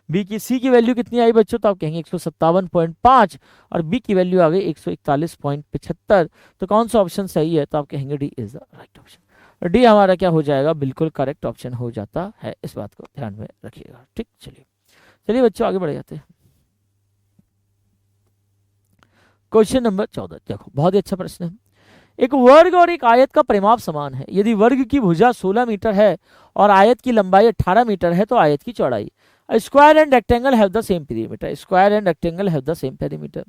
बी की सी की वैल्यू कितनी आई बच्चों, तो आप कहेंगे 157.5, और बी की वैल्यू आ गई 141.75। तो कौन सा ऑप्शन सही है, तो आप कहेंगे D is the right option. D हमारा क्या हो जाएगा, बिल्कुल करेक्ट ऑप्शन हो जाता है। इस बात को ध्यान में रखिएगा। ठीक, चलिए बच्चों आगे बढ़ जाते हैं। क्वेश्चन नंबर 14 देखो, बहुत ही अच्छा प्रश्न है। एक वर्ग और एक आयत का परिमाप समान है। यदि वर्ग की भुजा 16 मीटर है और आयत की लंबाई 18 मीटर है तो आयत की चौड़ाई। Square and rectangle have the same perimeter. Square and rectangle have the same perimeter.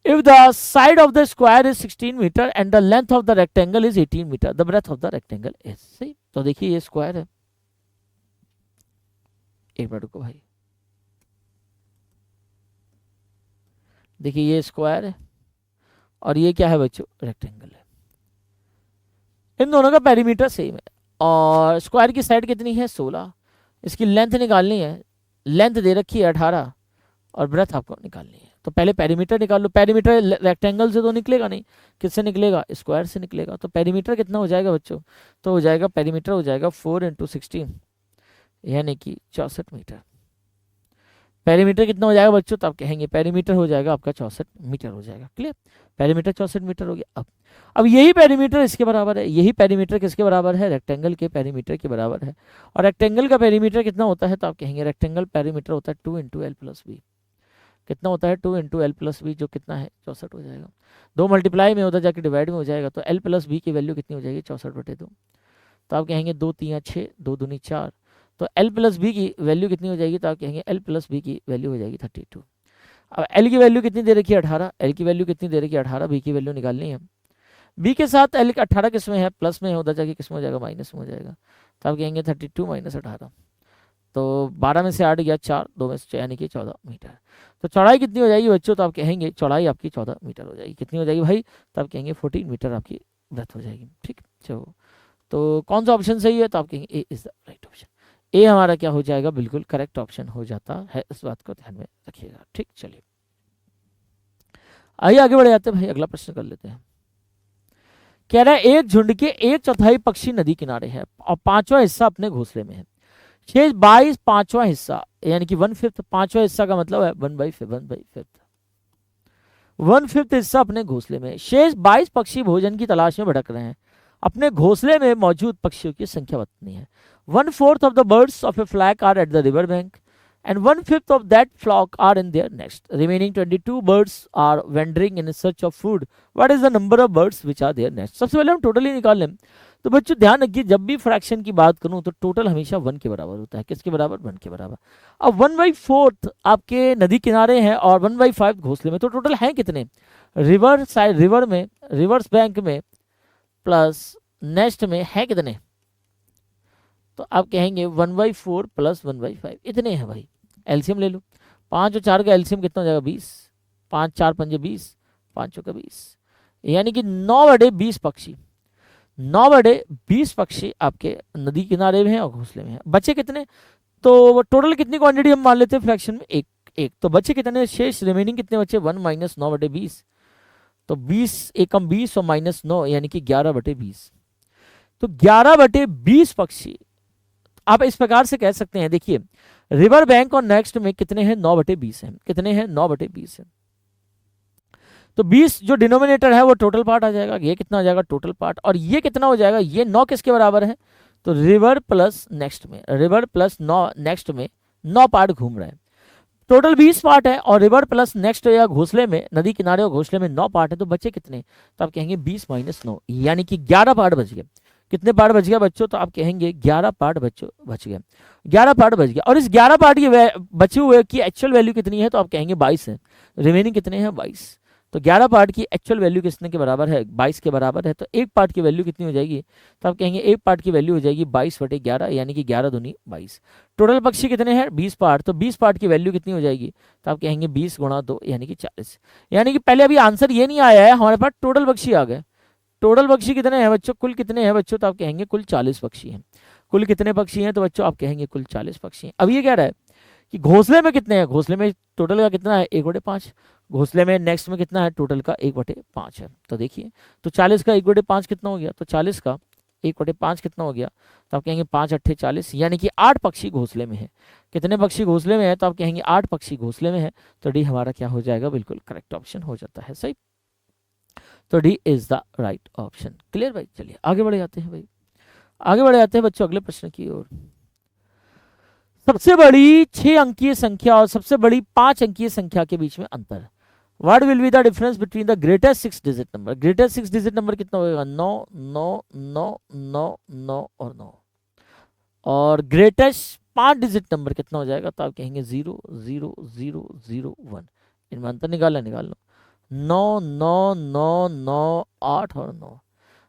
If the side of the square is 16 meter and the length of the rectangle is 18 meter, the breadth of the rectangle is same। तो देखिए ये square है, एक minute रुको भाई, देखिए ये square है और ये क्या है बच्चों, रेक्टेंगल है। इन दोनों का पेरीमीटर सेम है और स्क्वायर की साइड कितनी है 16, इसकी लेंथ निकालनी है, लेंथ दे रखी है 18 और ब्रेथ आपको निकालनी है। तो पहले पेरीमीटर निकाल लो। पेरीमीटर रेक्टेंगल से तो निकलेगा नहीं, किससे निकलेगा, स्क्वायर से निकलेगा। तो पेरीमीटर कितना हो जाएगा बच्चों, तो हो जाएगा पेरीमीटर हो जाएगा 4 × 16 यानी कि 64 मीटर। पेरीमीटर कितना हो जाएगा बच्चों, तो आप कहेंगे पेरीमीटर हो जाएगा आपका 64 मीटर हो जाएगा। क्लियर, पेरीमीटर 64 मीटर हो गया। अब यही पेरीमीटर इसके बराबर है, यही पेरीमीटर किसके बराबर है, रेक्टेंगल के पेरीमीटर के बराबर है। और रेक्टेंगल का पेरीमीटर कितना होता है, तो आप कहेंगे रेक्टेंगल पेरीमीटर होता है 2 × l + b। कितना होता है 2 × l + b, जो कितना है 64 हो जाएगा। 2 मल्टीप्लाई में होता जाके डिवाइड में हो जाएगा, तो l + b की वैल्यू कितनी हो जाएगी 64/2। तो आप कहेंगे 2 × 3 = 6, 2 दूनी 4। तो l + b की वैल्यू कितनी हो जाएगी, तो आप कहेंगे l + b की वैल्यू हो जाएगी 32। अब l की वैल्यू कितनी दे रखी है 18, l की वैल्यू कितनी दे रखी है 18, b की वैल्यू निकालनी है। b के साथ l 18 किस में है, प्लस में होता जाके किस में हो जाएगा, माइनस में हो जाएगा। तो आप कहेंगे 32 - 18। तो 12 में से 8 गया 4, 2 में से 6 यानी कि 14 मीटर। तो चौड़ाई कितनी हो जाएगी बच्चों, तो आप कहेंगे चौड़ाई आपकी 14 मीटर हो जाएगी। कितनी हो जाएगी भाई, तो आप कहेंगे 14 मीटर आपकी ब्रेथ हो जाएगी। ठीक, चलो तो कौन सा ऑप्शन सही है, तो आप कहेंगे ए इज द राइट ऑप्शन। ए हमारा क्या हो जाएगा, बिल्कुल करेक्ट ऑप्शन हो जाता है, इस बात को ध्यान में रखिएगा। ठीक, चलिए आइए आगे बढ़े जाते हैं भाई, अगला प्रश्न कर लेते हैं। कह रहा है एक झुंड के 1/4 पक्षी नदी किनारे है और 5वां हिस्सा अपने घोंसले में है। शेष 22 5वां हिस्सा यानी कि 1/5, 5वां हिस्सा का मतलब है 1/5 1/5 हिस्सा अपने घोंसले में। शेष 22 पक्षी भोजन की तलाश में भटक रहे हैं। अपने घोंसले में मौजूद पक्षियों की संख्या बतानी है। 1/4 of the birds of a flock are at the river bank and 1/5 of that flock are in their nest. Remaining 22 birds are wandering in search of food. What is the number of birds which are their nest? सबसे पहले हम total ही निकाल लें। तो बच्चों ध्यान रखिए, जब भी फ्रैक्शन की बात करूं तो टोटल हमेशा 1 के बराबर होता है। किसके बराबर, 1 के बराबर। अब 1/4 आपके नदी किनारे हैं और 1/5 घोंसले में, तो टोटल हैं कितने, रिवर साइड, रिवर में, रिवर्स बैंक में प्लस नेस्ट में है कितने, तो आप कहेंगे 1/4 प्लस 1/5 इतने हैं भाई। एलसीएम ले लो, 5 और 4 का एलसीएम कितना हो जाएगा 20, 5 4 5 20, 5 का 20 यानी कि 9/20 पक्षी, 9/20 पक्षी आपके नदी किनारे में हैं और घोंसले में हैं। बचे कितने, तो टोटल कितनी क्वांटिटी हम मान लेते हैं फ्रैक्शन में, एक तो बचे कितने, शेष रिमेनिंग कितने बचे, 1 माइनस 9/20, तो 20 एकम 20 और माइनस 9 यानी कि 11/20। तो 11/20 पक्षी आप इस प्रकार से कह सकते हैं। देखिए रिवर बैंक और नेक्स्ट में कितने हैं, 9/20 हैं। कितने हैं, 9/20 हैं। तो 20 जो डिनोमिनेटर है वो टोटल पार्ट आ जाएगा, ये कितना हो जाएगा टोटल पार्ट, और ये कितना हो जाएगा, ये 9 किसके बराबर है, तो रिवर प्लस नेक्स्ट में, रिवर प्लस 9 नेक्स्ट में 9 पार्ट घूम रहे हैं। टोटल 20 पार्ट है और रिवर प्लस नेक्स्ट या घोंसले में, नदी किनारे और घोंसले में 9 पार्ट है, तो बचे कितने, तो आप कहेंगे 20 माइनस 9 यानी कि 11 पार्ट बच गए। कितने पार्ट बच गया बच्चों, तो आप कहेंगे 11 पार्ट बच्चों बच गए, 11 पार्ट बच गया। और इस 11 पार्ट के बचे हुए की एक्चुअल वैल्यू कितनी है, तो आप कहेंगे 22 है। रिमेनिंग कितने हैं 22, तो 11 पार्ट की एक्चुअल वैल्यू कितने के बराबर है, 22 के बराबर है। तो एक पार्ट की वैल्यू कितनी हो जाएगी, तो आप कहेंगे एक पार्ट की वैल्यू हो जाएगी 22/11 यानी कि 11 दूनी 22। टोटल पक्षी कितने हैं 20 पार्ट, तो 20 पार्ट की वैल्यू कितनी हो जाएगी, तो आप कहेंगे 20 गुणा 2 यानी कि 40। यानी कि पहले अभी आंसर ये नहीं आया है, हमारे पास टोटल पक्षी आ गए। टोटल पक्षी कितने हैं बच्चों, कुल कितने हैं बच्चों, तो आप कहेंगे कुल 40 पक्षी हैं। कुल कितने पक्षी हैं, तो बच्चों आप कहेंगे कुल 40 पक्षी हैं। अब ये कह रहा है कि घोंसले में कितने हैं, घोंसले में टोटल का कितना है 1/5, घोंसले में नेक्स्ट में कितना है टोटल का 1/5 है। तो देखिए तो 40 का 1/5 कितना हो गया, तो 40 का 1/5 कितना हो गया, तो आप कहेंगे 5 8 40 यानी कि 8 पक्षी घोंसले में है। कितने पक्षी घोंसले में है, तो आप कहेंगे 8 पक्षी घोंसले में है। तो डी हमारा क्या हो जाएगा, बिल्कुल करेक्ट ऑप्शन हो जाता है सही। तो D is the right option. Clear भाई, चलिए आगे बढ़े जाते हैं भाई, आगे बढ़े जाते हैं बच्चों अगले प्रश्न की ओर। सबसे बड़ी 6 अंकीय संख्या और सबसे बड़ी 5 अंकीय संख्या के बीच में अंतर। What will be the difference between the greatest 6 digit number. Greatest 6 digit number कितना होगा, 9 9 9 9 9 और 9, और ग्रेटेस्ट 5 डिजिट नंबर कितना हो जाएगा, तो आप कहेंगे 0 0 0 0 1। इनमें अंतर निकाल लो, 9 9 9 9 8 और 9,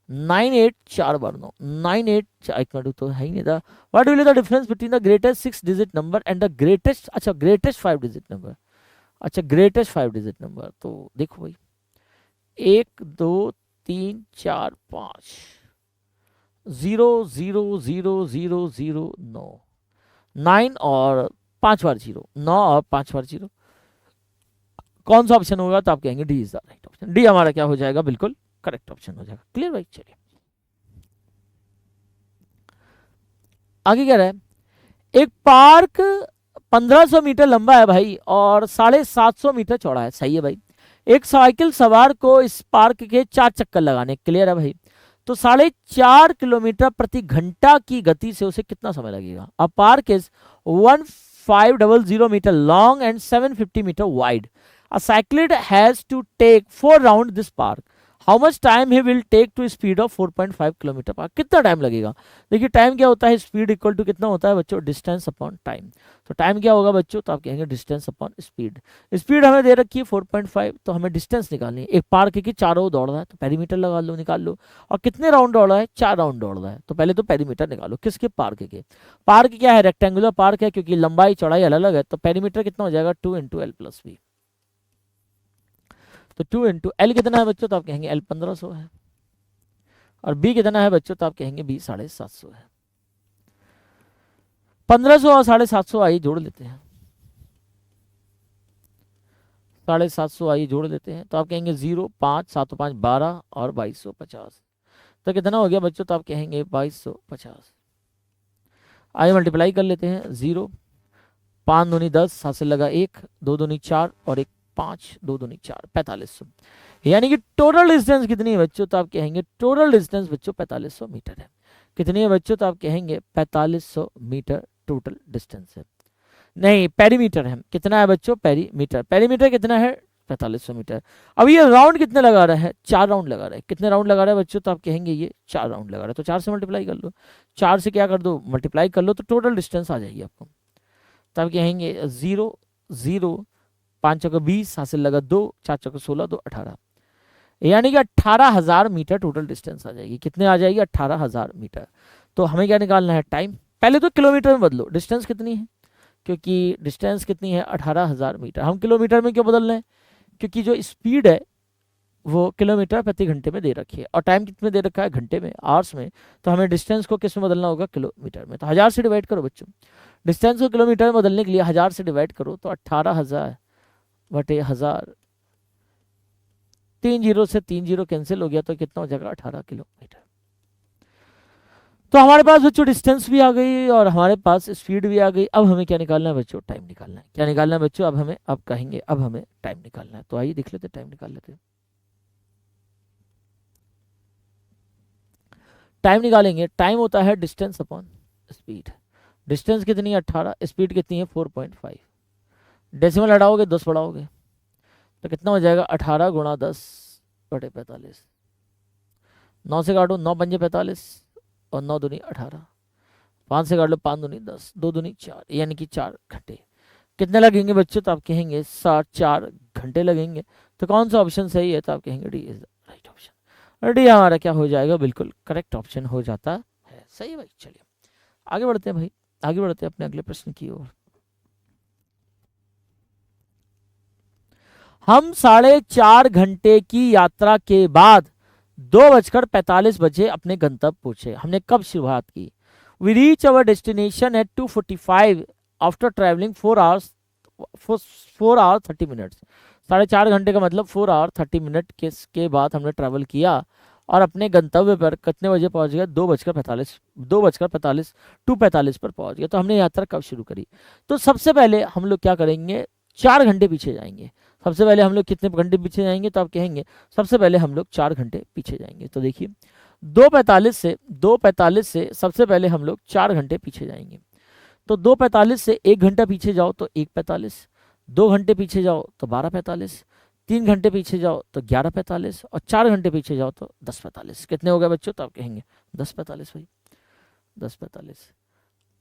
9 8 4 बार 9, 9 8 एक मिनट तो है ही नहीं था। What will be the difference between the greatest 6 digit number and the greatest, अच्छा ग्रेटेस्ट 5 डिजिट नंबर, अच्छा ग्रेटेस्ट 5 डिजिट नंबर। तो देखो भाई 1 2 3 4 5 0 0 0 0 0 9 9 और 5 बार 0, 9 और 5 बार 0, कौन सा ऑप्शन होगा, तो आप कहेंगे D is the right option. D हमारा क्या हो जाएगा, बिल्कुल करेक्ट ऑप्शन हो जाएगा। क्लियर भाई, चलिए आगे क्या रहा है। एक पार्क 1500 मीटर लंबा है भाई और 750 मीटर चौड़ा है, सही है भाई। एक साइकिल सवार को इस पार्क के 4 चक्कर लगाने, क्लियर है भाई, तो 4.5 किलोमीटर प्रति घंटा की गति से उसे कितना समय लगेगा। A park is 1500 metre long and 750 metre wide. A cyclist has to take 4 rounds this park. How much time he will take to speed of 4.5 kilometre पर, कितना टाइम लगेगा। देखिए टाइम क्या होता है, स्पीड इक्वल टू कितना होता है बच्चों, डिस्टेंस अपॉन टाइम। तो टाइम क्या होगा बच्चों, तो आप कहेंगे डिस्टेंस अपॉन स्पीड। स्पीड हमें दे रखी है 4.5, तो हमें डिस्टेंस निकालनी है। एक पार्क की चारों दौड़ रहा है तो पेरीमीटर लगा लो, निकाल लो। और कितने राउंड दौड़ रहा है, 4 राउंड दौड़ रहा है, तो पहले तो पेरीमीटर निकालो किसके, पार्क के। पार्क क्या है, रेक्टेंगुलर पार्क है, क्योंकि लंबाई चौड़ाई अलग अलग है, तो पेरीमीटर कितना हो जाएगा 2 × L+B। तो 2 × L कितना है बच्चों, तो आप कहेंगे L 1500 है। और B कितना है बच्चों, तो आप कहेंगे B 750 है। 1500 और 750 आइए जोड़ लेते हैं, 750 आइए जोड़ लेते हैं, तो आप कहेंगे 0 5 7 5 12 और 2250, तो कितना हो गया बच्चों, तो आप कहेंगे 2250। आइए मल्टीप्लाई कर लेते हैं, 0 5 दूनी 10, हासिल लगा 1, 2 दूनी 4 और 1 5, 2 दूनी 4, 4500। यानी कि टोटल डिस्टेंस कितनी है बच्चों, तो आप कहेंगे टोटल डिस्टेंस बच्चों 4500 मीटर है। कितनी है बच्चों, तो आप कहेंगे 4500 मीटर टोटल डिस्टेंस है। नहीं, पेरीमीटर है, कितना है बच्चों, पेरीमीटर। पेरीमीटर कितना है, 4500 मीटर। अब ये राउंड कितने लगा रहा है, 4 राउंड लगा रहा है। कितने राउंड लगा रहा है बच्चों, तो आप कहेंगे ये 4 राउंड लगा रहा है। तो 4 से मल्टीप्लाई कर लो, 4 से क्या कर दो, मल्टीप्लाई कर लो, तो टोटल डिस्टेंस आ जाएगी आपको। तो आप कहेंगे 0 0 5 चौके 20, हासिल लगा 2, 4 चौके 16, 2 18, यानी कि 18,000 मीटर टोटल डिस्टेंस आ जाएगी। कितने आ जाएगी, 18,000 मीटर। तो हमें क्या निकालना है, टाइम। पहले तो किलोमीटर में बदलो, डिस्टेंस कितनी है, क्योंकि डिस्टेंस कितनी है 18,000 मीटर। हम किलोमीटर में क्यों बदल रहे हैं, क्योंकि जो स्पीड है वो किलोमीटर प्रति घंटे में दे रखी है, और टाइम कितने दे रखा है, घंटे में, आवर्स में। तो हमें डिस्टेंस को किस में बदलना होगा, किलोमीटर में। तो 1000 से डिवाइड करो बच्चों, डिस्टेंस को किलोमीटर में बदलने के लिए 1000 से डिवाइड करो, तो 18,000 बटे 1000, 3 0 से 3 0 कैंसिल हो गया, तो कितना हो जाएगा 18 किलोमीटर। तो हमारे पास बच्चों डिस्टेंस भी आ गई और हमारे पास स्पीड भी आ गई। अब हमें क्या निकालना है बच्चों, टाइम निकालना है। क्या निकालना है बच्चों, अब हमें, अब कहेंगे अब हमें टाइम निकालना है। तो आइए देख लेते, टाइम निकाल लेते हैं। टाइम निकालेंगे, टाइम होता है डिस्टेंस अपॉन स्पीड। डिस्टेंस कितनी है 18, स्पीड कितनी है 4.5। डेसिमल हटाओगे 10 बढ़ाओगे, तो कितना हो जाएगा 18 × 10 बटे 45। 9 से काटो, 9 पंजे 45 और 9 दूनी 18, 5 से काट लो, 5 दूनी 10, 2 दूनी 4, यानी कि 4 घंटे। कितने लगेंगे बच्चों, तो आप कहेंगे 4 घंटे लगेंगे। तो कौन सा ऑप्शन सही है, तो आप कहेंगे D is the right option. D हमारा क्या हो जाएगा, बिल्कुल करेक्ट ऑप्शन हो जाता है। सही है भाई। चलिए आगे बढ़ते हैं भाई, आगे बढ़ते हैं अपने अगले प्रश्न की ओर। हम 4.5 घंटे की यात्रा के बाद 2:45 अपने गंतव्य पहुंचे। हमने कब शुरुआत की, we reach our destination at 2:45 after travelling 4 hours 30 minutes. 4.5 घंटे का मतलब 4 आवर 30 मिनट के बाद हमने ट्रैवल किया और अपने गंतव्य पर कितने बजे पहुंच गया, 2:45 पर पहुंच गया। तो हमने यात्रा कब शुरू करी, तो सबसे पहले हम लोग क्या करेंगे, 4 घंटे पीछे जाएंगे। सबसे पहले हम लोग कितने घंटे पीछे जाएंगे, तो आप कहेंगे सबसे पहले हम लोग 4 घंटे पीछे जाएंगे। तो देखिए 2:45 से सबसे पहले हम लोग 4 घंटे पीछे जाएंगे। तो 2:45 से 1 घंटा पीछे जाओ तो 1:45, 2 घंटे पीछे जाओ तो 12:45, 3 घंटे पीछे जाओ तो 11:45 और 4 घंटे पीछे जाओ तो 10:45। कितने हो गए बच्चों, तो आप कहेंगे 10:45 भाई, 10:45।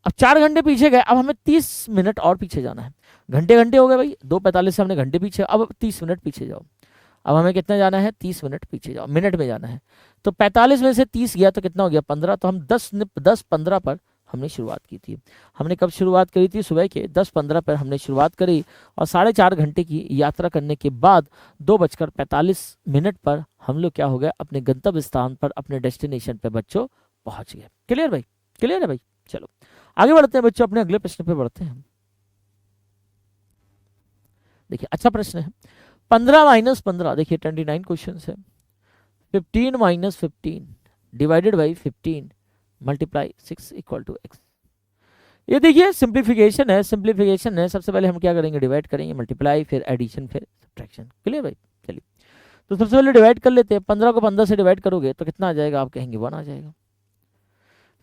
अब 4 घंटे पीछे गए, अब हमें 30 मिनट और पीछे जाना है। घंटे घंटे हो गए भाई, 2:45 से हमने घंटे पीछे, अब 30 मिनट पीछे जाओ। अब हमें कितना जाना है, 30 मिनट पीछे जाओ, मिनट में जाना है। तो 45 में से 30 गया तो कितना हो गया 15। तो हम 10:15 पर हमने शुरुआत की थी। हमने कब शुरुआत करी थी, सुबह के 10:15 पर हमने शुरुआत करी और 4.5 घंटे की यात्रा करने के बाद 2:45 पर हम लोग क्या हो गए, अपने गंतव्य स्थान पर, अपने डेस्टिनेशन पे बच्चों पहुंच गए। क्लियर भाई, क्लियर है भाई। चलो आगे बढ़ते हैं बच्चों, अपने अगले प्रश्न पे बढ़ते हैं। देखिए अच्छा प्रश्न है, 15 - 15, देखिए 29 क्वेश्चन है। 15 - 15 divided by 15 multiply 6 equal to x। ये देखिए सिंप्लीफिकेशन है, सिंप्लीफिकेशन है। सबसे पहले हम क्या करेंगे, डिवाइड करेंगे, मल्टीप्लाई, फिर एडिशन, फिर सब्ट्रैक्शन। क्लियर भाई। चलिए तो सबसे पहले डिवाइड कर लेते हैं। 15 को 15 से डिवाइड करोगे तो कितना आ जाएगा, आप कहेंगे 1 आ जाएगा।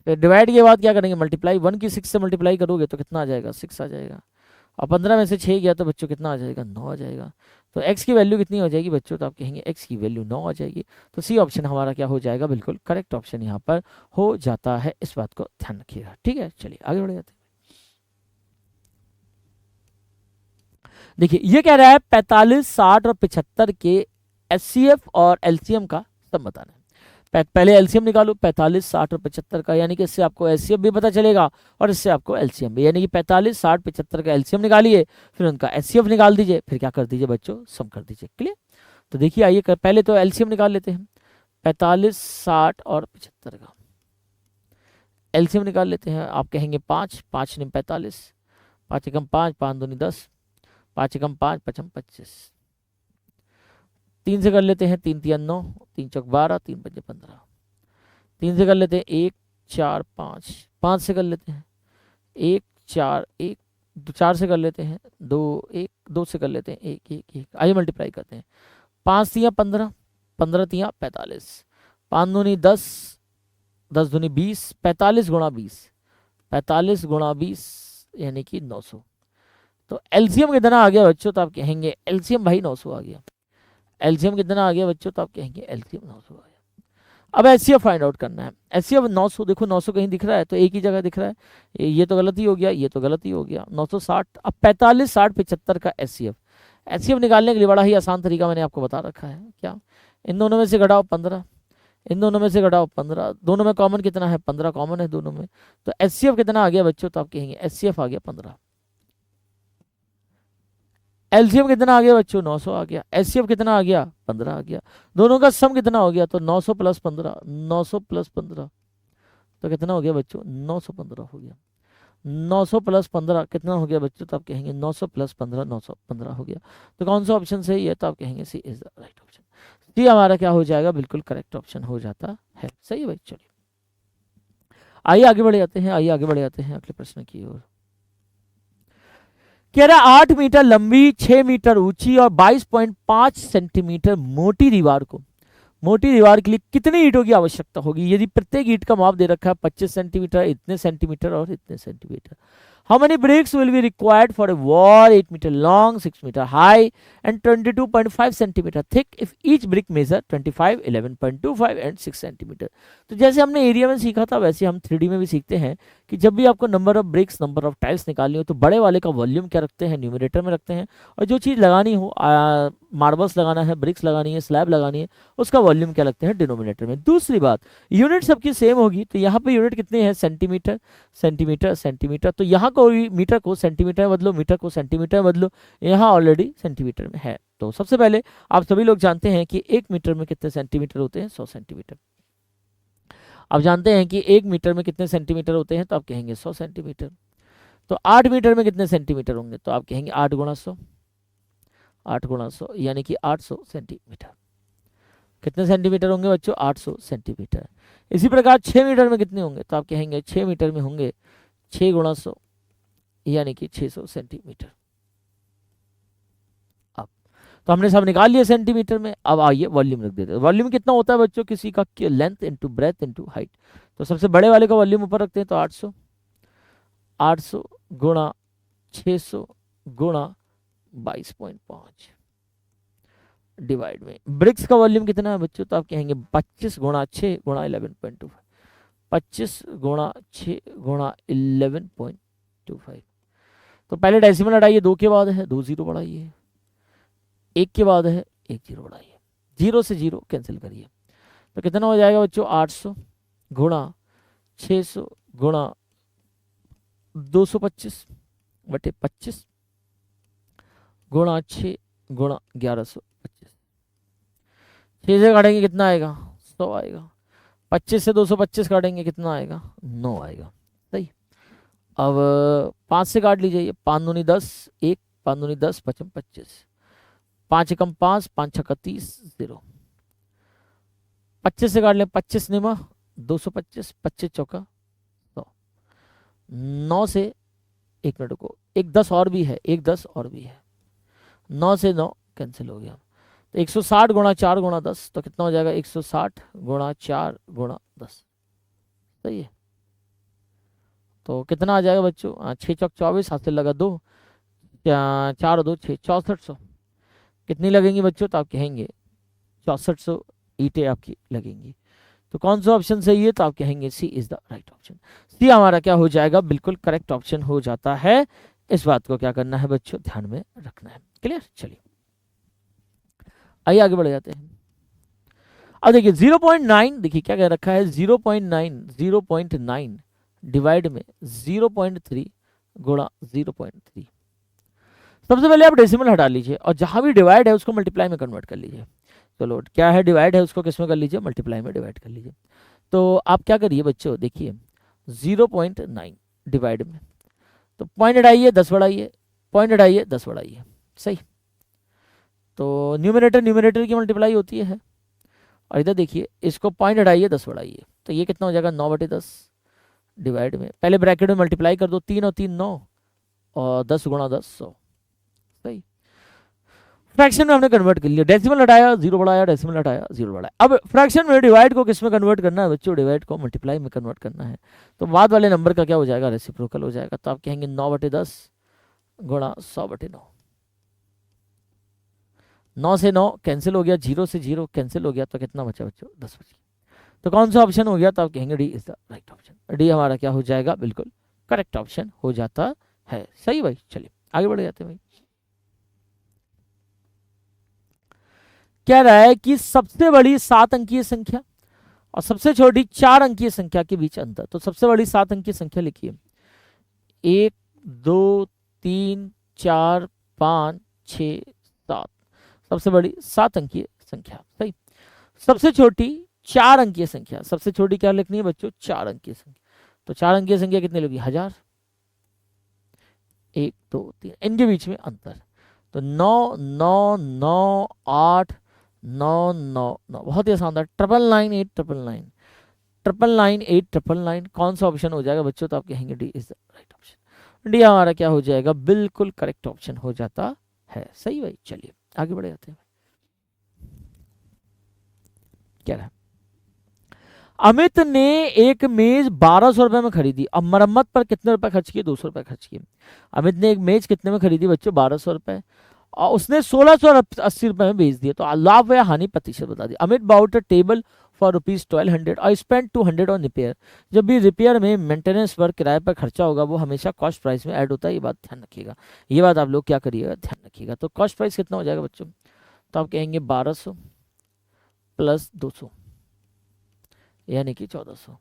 फिर डिवाइड के बाद क्या करेंगे, मल्टीप्लाई, 1 की 6 से मल्टीप्लाई करोगे तो कितना आ जाएगा, 6 आ जाएगा। और 15 में से 6 गया तो बच्चों कितना आ जाएगा, 9 आ जाएगा। तो x की वैल्यू कितनी हो जाएगी बच्चों, तो आप कहेंगे x की वैल्यू 9 आ जाएगी। तो सी ऑप्शन हमारा क्या हो जाएगा, बिल्कुल करेक्ट ऑप्शन यहाँ पर हो जाता है। इस बात को ध्यान रखिएगा, ठीक है। चलिए आगे बढ़ जाते हैं। देखिए ये कह रहा है 45, 60 और 75 के एचसीएफ और एलसीएम का सब बताना है। पहले एलसीएम निकालो 45, 60 और 75 का, यानी कि इससे आपको एचसीएफ भी पता चलेगा और इससे आपको एलसीएम भी, यानी कि 45, 60, 75 का एलसीएम निकालिए, फिर उनका एचसीएफ निकाल दीजिए, फिर क्या कर दीजिए बच्चों, सम कर दीजिए। क्लियर। तो देखिए आइए पहले तो एलसीएम निकाल लेते हैं। 45, 60 और 75 का एलसीएम निकाल लेते हैं। आप कहेंगे 5, 5 ने 45, 5 एकम 5, 5 दूनी 10, 5 एकम 5, 5 25, 3 से कर लेते हैं, 3 तिया 9, 3 चौक 12, 3 पंजे 15, 3 से कर लेते हैं 1, 4, 5, 5 से कर लेते हैं 1, 4, 1, 4 से कर लेते हैं 2, 1, 2 से कर लेते हैं 1, 1, 1। आइए मल्टीप्लाई करते हैं। 5 तिया 15, 15 तिया 45, 5 दूनी 10, 10 दूनी 20, 45 गुणा 20, 45 गुणा 20 यानी कि 900। तो एलसीएम कितना आ गया बच्चों, तो आप कहेंगे एलसीएम भाई 900 आ गया। एलसीएम कितना आ गया बच्चों, तो आप कहेंगे एलसीएम 900 आ गया। अब एचसीएफ फाइंड आउट करना है। एचसीएफ 900, देखो 900 कहीं दिख रहा है तो एक ही जगह दिख रहा है, ये तो गलती हो गया, ये तो गलती हो गया। 960, अब 45, 60, 75 का एचसीएफ। एचसीएफ निकालने के लिए बड़ा ही आसान तरीका मैंने आपको बता रखा है। क्या, इन दोनों में से घटाओ 15, इन दोनों में से घटाओ 15, दोनों में कॉमन कितना है, 15 कॉमन है दोनों में। तो एचसीएफ कितना आ गया बच्चों, तो आप कहेंगे एचसीएफ आ गया 15। एलसीएम कितना आ गया बच्चों, 900 आ गया। एचसीएफ कितना आ गया, 15 आ गया। दोनों का सम कितना हो गया, तो 900 प्लस 15, 900 प्लस 15 तो कितना हो गया बच्चों, 915 हो गया। 900 प्लस 15 कितना हो गया बच्चों, तो आप कहेंगे 900 प्लस 15, 915 हो गया। तो कौन सा ऑप्शन सही है, तो आप कहेंगे C is the right option. सी हमारा क्या हो जाएगा, बिल्कुल करेक्ट ऑप्शन हो जाता है। सही है भाई। चलिए आइए आगे बढ़ जाते हैं, आइए आगे बढ़ जाते हैं अगले प्रश्न की ओर। कह रहा 8 मीटर लंबी, 6 मीटर ऊंची और 22.5 सेंटीमीटर मोटी दीवार को, मोटी दीवार के लिए कितनी ईंटों की आवश्यकता होगी यदि प्रत्येक ईंट का माप दे रखा है 25 सेंटीमीटर, इतने सेंटीमीटर और इतने centimetre. How many bricks will be required for a wall 8 meter long, 6 meter high and 22.5 centimeter thick if each brick measure 25, 11.25 and 6 centimeter। तो जैसे हमने एरिया में सीखा था वैसे हम 3D में भी सीखते हैं कि जब भी आपको number of BRICS, number of tiles निकालनी हो तो बड़े वाले का वॉल्यूम क्या रखते हैं, न्यूमरेटर में रखते हैं, और जो चीज़ लगानी हो, मार्बल्स लगाना है, ब्रिक्स लगानी है, स्लैब लगानी है, उसका वॉल्यूम क्या लगते हैं, डिनोमिनेटर में। दूसरी बात, यूनिट सबकी सेम होगी, तो यहाँ पे यूनिट कितने हैं, सेंटीमीटर, सेंटीमीटर, सेंटीमीटर। तो यहाँ को मीटर को सेंटीमीटर में बदलो, मीटर को सेंटीमीटर में बदलो, यहाँ ऑलरेडी सेंटीमीटर में है। तो सबसे पहले आप सभी लोग जानते हैं कि 1 मीटर में कितने सेंटीमीटर होते हैं, 100 सेंटीमीटर। आप जानते हैं कि 1 मीटर में कितने सेंटीमीटर होते हैं, तो आप कहेंगे 100 सेंटीमीटर। तो 8 मीटर में कितने सेंटीमीटर होंगे, तो आप कहेंगे 8 गुणा 100, 8 गुणा 100 यानी कि 800 सेंटीमीटर। कितने सेंटीमीटर होंगे बच्चों, 800 सेंटीमीटर। इसी प्रकार 6 मीटर में कितने होंगे, तो आप कहेंगे 6 मीटर में होंगे 6 गुणा 100 यानी कि 600 सेंटीमीटर। अब तो हमने सब निकाल लिया सेंटीमीटर में। अब आइए वॉल्यूम रख देते हैं। वॉल्यूम कितना होता है बच्चों, किसी का length into breadth into height. तो सबसे बड़े वाले का वॉल्यूम ऊपर रखते हैं, तो 800, 800 गुणा 600 गुणा 22.5 डिवाइड में ब्रिक्स का वॉल्यूम कितना है बच्चों, तो आप कहेंगे 25 गुणा 6 गुणा 11.25, 25 गुणा 6 गुणा 11.25। तो पहले डेसिमल हटाइए, 2 के बाद है 2 जीरो बढ़ाइए, 1 के बाद है 1 जीरो बढ़ाइए, 0 से 0 कैंसिल करिए। तो कितना हो जाएगा बच्चों, 800 गुणा 600 गुणा 225 बटे 25 गुणा 6 गुणा 1125। 6 से काटेंगे कितना आएगा, 100 आएगा। 25 से 225 काटेंगे कितना आएगा, 9 आएगा। सही। अब 5 से काट लीजिए, 5 दूनी 10, 1, 5 दूनी 10, 5 25, 5 एकम 5, 5 छक्का 30, 0। 25 से काट लें, 25 निमा 225, 25 चौका 100। 9 से 1 मिनट को, एक 10 और भी है, एक 10 और भी है, 9 से 9 कैंसिल हो गया। तो 160 गुणा 4 गुणा 10 तो कितना हो जाएगा, 160 गुणा 4 गुणा 10। सही है। तो कितना आ जाएगा बच्चों, 6 चौक 24, हाथ से लगा 2, 4 2 6, 6400। कितनी लगेंगी बच्चों? तो आप कहेंगे 6400 ईंटें आपकी लगेंगी। तो कौन सा ऑप्शन सही है? तो आप कहेंगे C is the right option. सी हमारा क्या हो जाएगा? बिल्कुल करेक्ट ऑप्शन हो जाता है। इस बात को क्या करना है बच्चों? ध्यान में रखना है। क्लियर? चलिए आइए आगे बढ़ जाते हैं। अब देखिए 0.9, देखिए क्या कह रखा है 0.9 डिवाइड में 0.3 गुणा 0.3। सबसे पहले आप डेसिमल हटा लीजिए और जहां भी डिवाइड है उसको मल्टीप्लाई में कन्वर्ट कर लीजिए। चलो क्या है डिवाइड है उसको किस में कर लीजिए? मल्टीप्लाई में डिवाइड कर लीजिए। तो आप क्या करिए बच्चों, देखिए 0.9 डिवाइड में, तो पॉइंट हटाइए 10 बढ़ाइए, पॉइंट हटाइए 10 बढ़ाइए, सही। तो न्यूमरेटर न्यूमरेटर की मल्टीप्लाई होती है। और इधर देखिए इसको पॉइंट हटाइए 10 बढ़ाइए, तो ये कितना हो जाएगा? 9/10 डिवाइड में, पहले ब्रैकेट में मल्टीप्लाई कर दो, 3 और 3 9 और 10 गुणा 10 100, सही। फ्रैक्शन में हमने कन्वर्ट कर लिया, डेसिमल हटाया 0 बढ़ाया, डेसिमल हटाया 0 बढ़ाया। अब फ्रैक्शन में डिवाइड को किस में कन्वर्ट करना है बच्चों? डिवाइड को मल्टीप्लाई में कन्वर्ट करना है। तो बाद वाले नंबर का क्या हो जाएगा? रेसिप्रोकल हो जाएगा। तो आप कहेंगे 9/10 गुणा 100/9। 9 से 9 कैंसिल हो गया, 0 से 0 कैंसिल हो गया, तो कितना बचा बच्चों? 10 बचा। तो कौन सा ऑप्शन हो गया? तो आप कहेंगे D is the right option. D हमारा क्या हो जाएगा? बिल्कुल करेक्ट ऑप्शन हो जाता है। सही भाई, चलिए आगे बढ़ जाते हैं भाई। कह रहा है कि सबसे बड़ी 7 अंकीय संख्या और सबसे छोटी 4 अंकीय संख्या के बीच अंतर। तो सबसे बड़ी 7 अंकीय संख्या लिखिए, 1 2 3 4 5 6 7। सबसे बड़ी 7 अंकीय संख्या, सही। सबसे छोटी 4 अंकीय संख्या, सबसे छोटी क्या लिखनी है बच्चों? 4 अंकीय संख्या। तो 4 अंकीय संख्या कितनी लोगी? 1000। 1 2 3, इनके बीच में अंतर। तो 9 9 9 8 9 9 9, बहुत ही आसान था। 999 8 999 999 8 999, कौन सा ऑप्शन हो जाएगा बच्चों? तो आप कहेंगे D is the right option. D हमारा क्या हो जाएगा? बिल्कुल करेक्ट ऑप्शन हो जाता है। सही भाई, चलिए आगे बढ़ जाते हैं। क्या रहा? अमित ने एक मेज 1200 रुपए में खरीदी। अब मरम्मत पर कितने रुपए खर्च किए? 200 रुपए खर्च किए। अमित ने एक मेज कितने में खरीदी बच्चों? 1200 रुपए, और उसने 1680 रुपए में बेच दिया। तो लाभ या हानि प्रतिशत बता दी। Amit bought a table for ₹1200 और स्पेंड 200 ऑन रिपेयर। जब भी रिपेयर में मेंटेनेंस पर किराए पर खर्चा होगा वो हमेशा कॉस्ट प्राइस में ऐड होता है, ये बात ध्यान रखिएगा। ये बात आप लोग क्या करिएगा? ध्यान रखिएगा। तो कॉस्ट प्राइस कितना हो जाएगा बच्चों? तो आप कहेंगे 1200 प्लस 200 यानी कि 1400।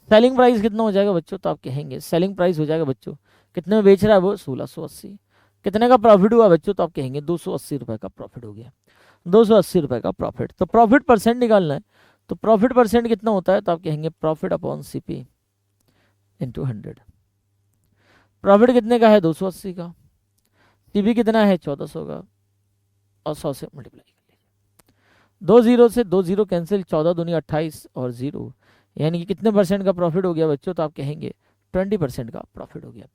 सेलिंग प्राइस कितना हो जाएगा बच्चों? तो आप कहेंगे सेलिंग प्राइस हो जाएगा बच्चों, कितने में बेच रहा है वो? 1680। कितने का प्रॉफिट हुआ बच्चों? तो आप कहेंगे 280 रुपए का प्रॉफिट हो गया। 280 रुपए का प्रॉफिट। तो प्रॉफिट परसेंट निकालना है, तो प्रॉफिट परसेंट कितना होता है? तो आप कहेंगे profit upon CP into 100। Profit कितने का है? 280 का। सीपी कितना है? 1400 का, और 100 से मल्टीप्लाई कर लीजिए। 2 0 से 2 0 कैंसिल, 14 दूनी 28 और 0, यानी कि कितने परसेंट का प्रॉफिट हो गया बच्चों? तो आप कहेंगे 20% का प्रॉफिट हो गया।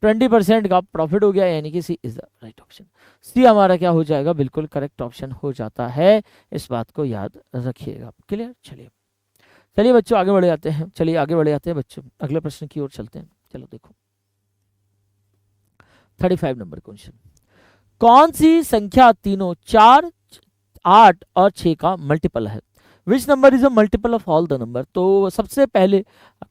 20% का प्रॉफिट हो गया, यानी कि सी इज द राइट ऑप्शन। सी हमारा क्या हो जाएगा? बिल्कुल करेक्ट ऑप्शन हो जाता है। इस बात को याद रखिएगा। क्लियर? चलिए चलिए बच्चों आगे बढ़ जाते हैं। चलिए आगे बढ़ जाते हैं बच्चों, अगले प्रश्न की ओर चलते हैं। चलो देखो 35 नंबर क्वेश्चन। कौन सी संख्या तीनों 4 8 और 6 का मल्टीपल है? Which number is a multiple of all the number? तो सबसे पहले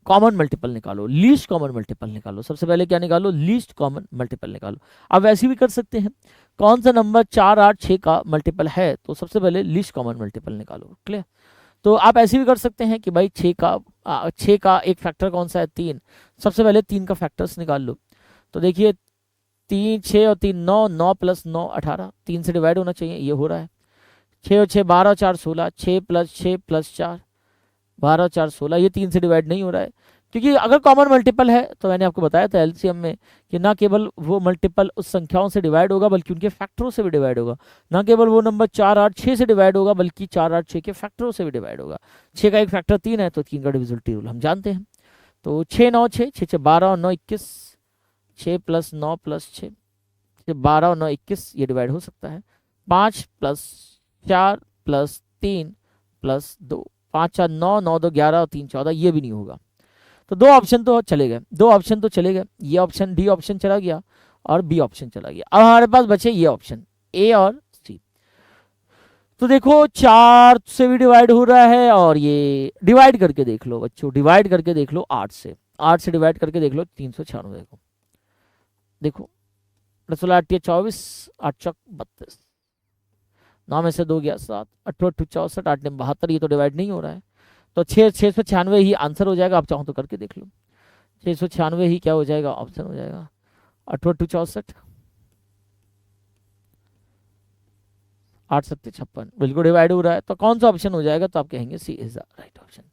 कॉमन मल्टीपल निकालो, लीस्ट कॉमन मल्टीपल निकालो। सबसे पहले क्या निकालो? लीस्ट कॉमन मल्टीपल निकालो। अब ऐसे भी कर सकते हैं, कौन सा नंबर 4 8 6 का मल्टीपल है? तो सबसे पहले लीस्ट कॉमन मल्टीपल निकालो। क्लियर? तो आप ऐसे भी कर सकते हैं कि भाई 6 का एक फैक्टर कौन सा है? 3। सबसे पहले 3 का फैक्टर्स निकाल लो। तो देखिए 3 6 और 3 9, 9 प्लस 9 18, 3 से डिवाइड होना चाहिए, ये हो रहा है। 6 और 6 12 4 16, 6 प्लस 6 प्लस 4 12 4 16, ये 3 से डिवाइड नहीं हो रहा है, क्योंकि अगर कॉमन मल्टीपल है तो मैंने आपको बताया था एलसीएम में कि ना केवल वो मल्टीपल उस संख्याओं से डिवाइड होगा बल्कि उनके फैक्टरों से भी डिवाइड होगा। ना केवल वो नंबर 4 8 6 से डिवाइड होगा बल्कि 4 8 6 के फैक्टरों से भी डिवाइड होगा। 6 का एक फैक्टर 3 है तो 3 का डिविजिबिलिटी रूल हम जानते हैं। तो 6 9 6 6 12 और 9 21, 6 प्लस 9 प्लस 6 12 और 9 21, ये डिवाइड हो सकता है। 5 प्लस 4 प्लस 3 प्लस 2, 5 4 9 9 2 11 और 3 14, ये भी नहीं होगा। तो 2 ऑप्शन तो चले गए, 2 ऑप्शन तो चले गए। ये ऑप्शन डी ऑप्शन चला गया और बी ऑप्शन चला गया। अब हमारे पास बचे ये ऑप्शन, ए और सी। तो देखो 4 से भी डिवाइड हो रहा है, और ये डिवाइड करके देख लो बच्चों, डिवाइड करके देख लो 8 से, 8 से डिवाइड करके देख लो 396 को। देखो 16 8 24, 8 चौक 32, 9 में से 2 गया 7, 8 8 64, 8 72, ये तो डिवाइड नहीं हो रहा है, तो 696 ही आंसर हो जाएगा। आप चाहो तो करके देख लो, 696 ही क्या हो जाएगा, ऑप्शन हो जाएगा। 8 8 64, 8 7 56, बिल्कुल डिवाइड हो रहा है, तो कौन सा ऑप्शन हो जाएगा, तो आप कहेंगे C is the right option.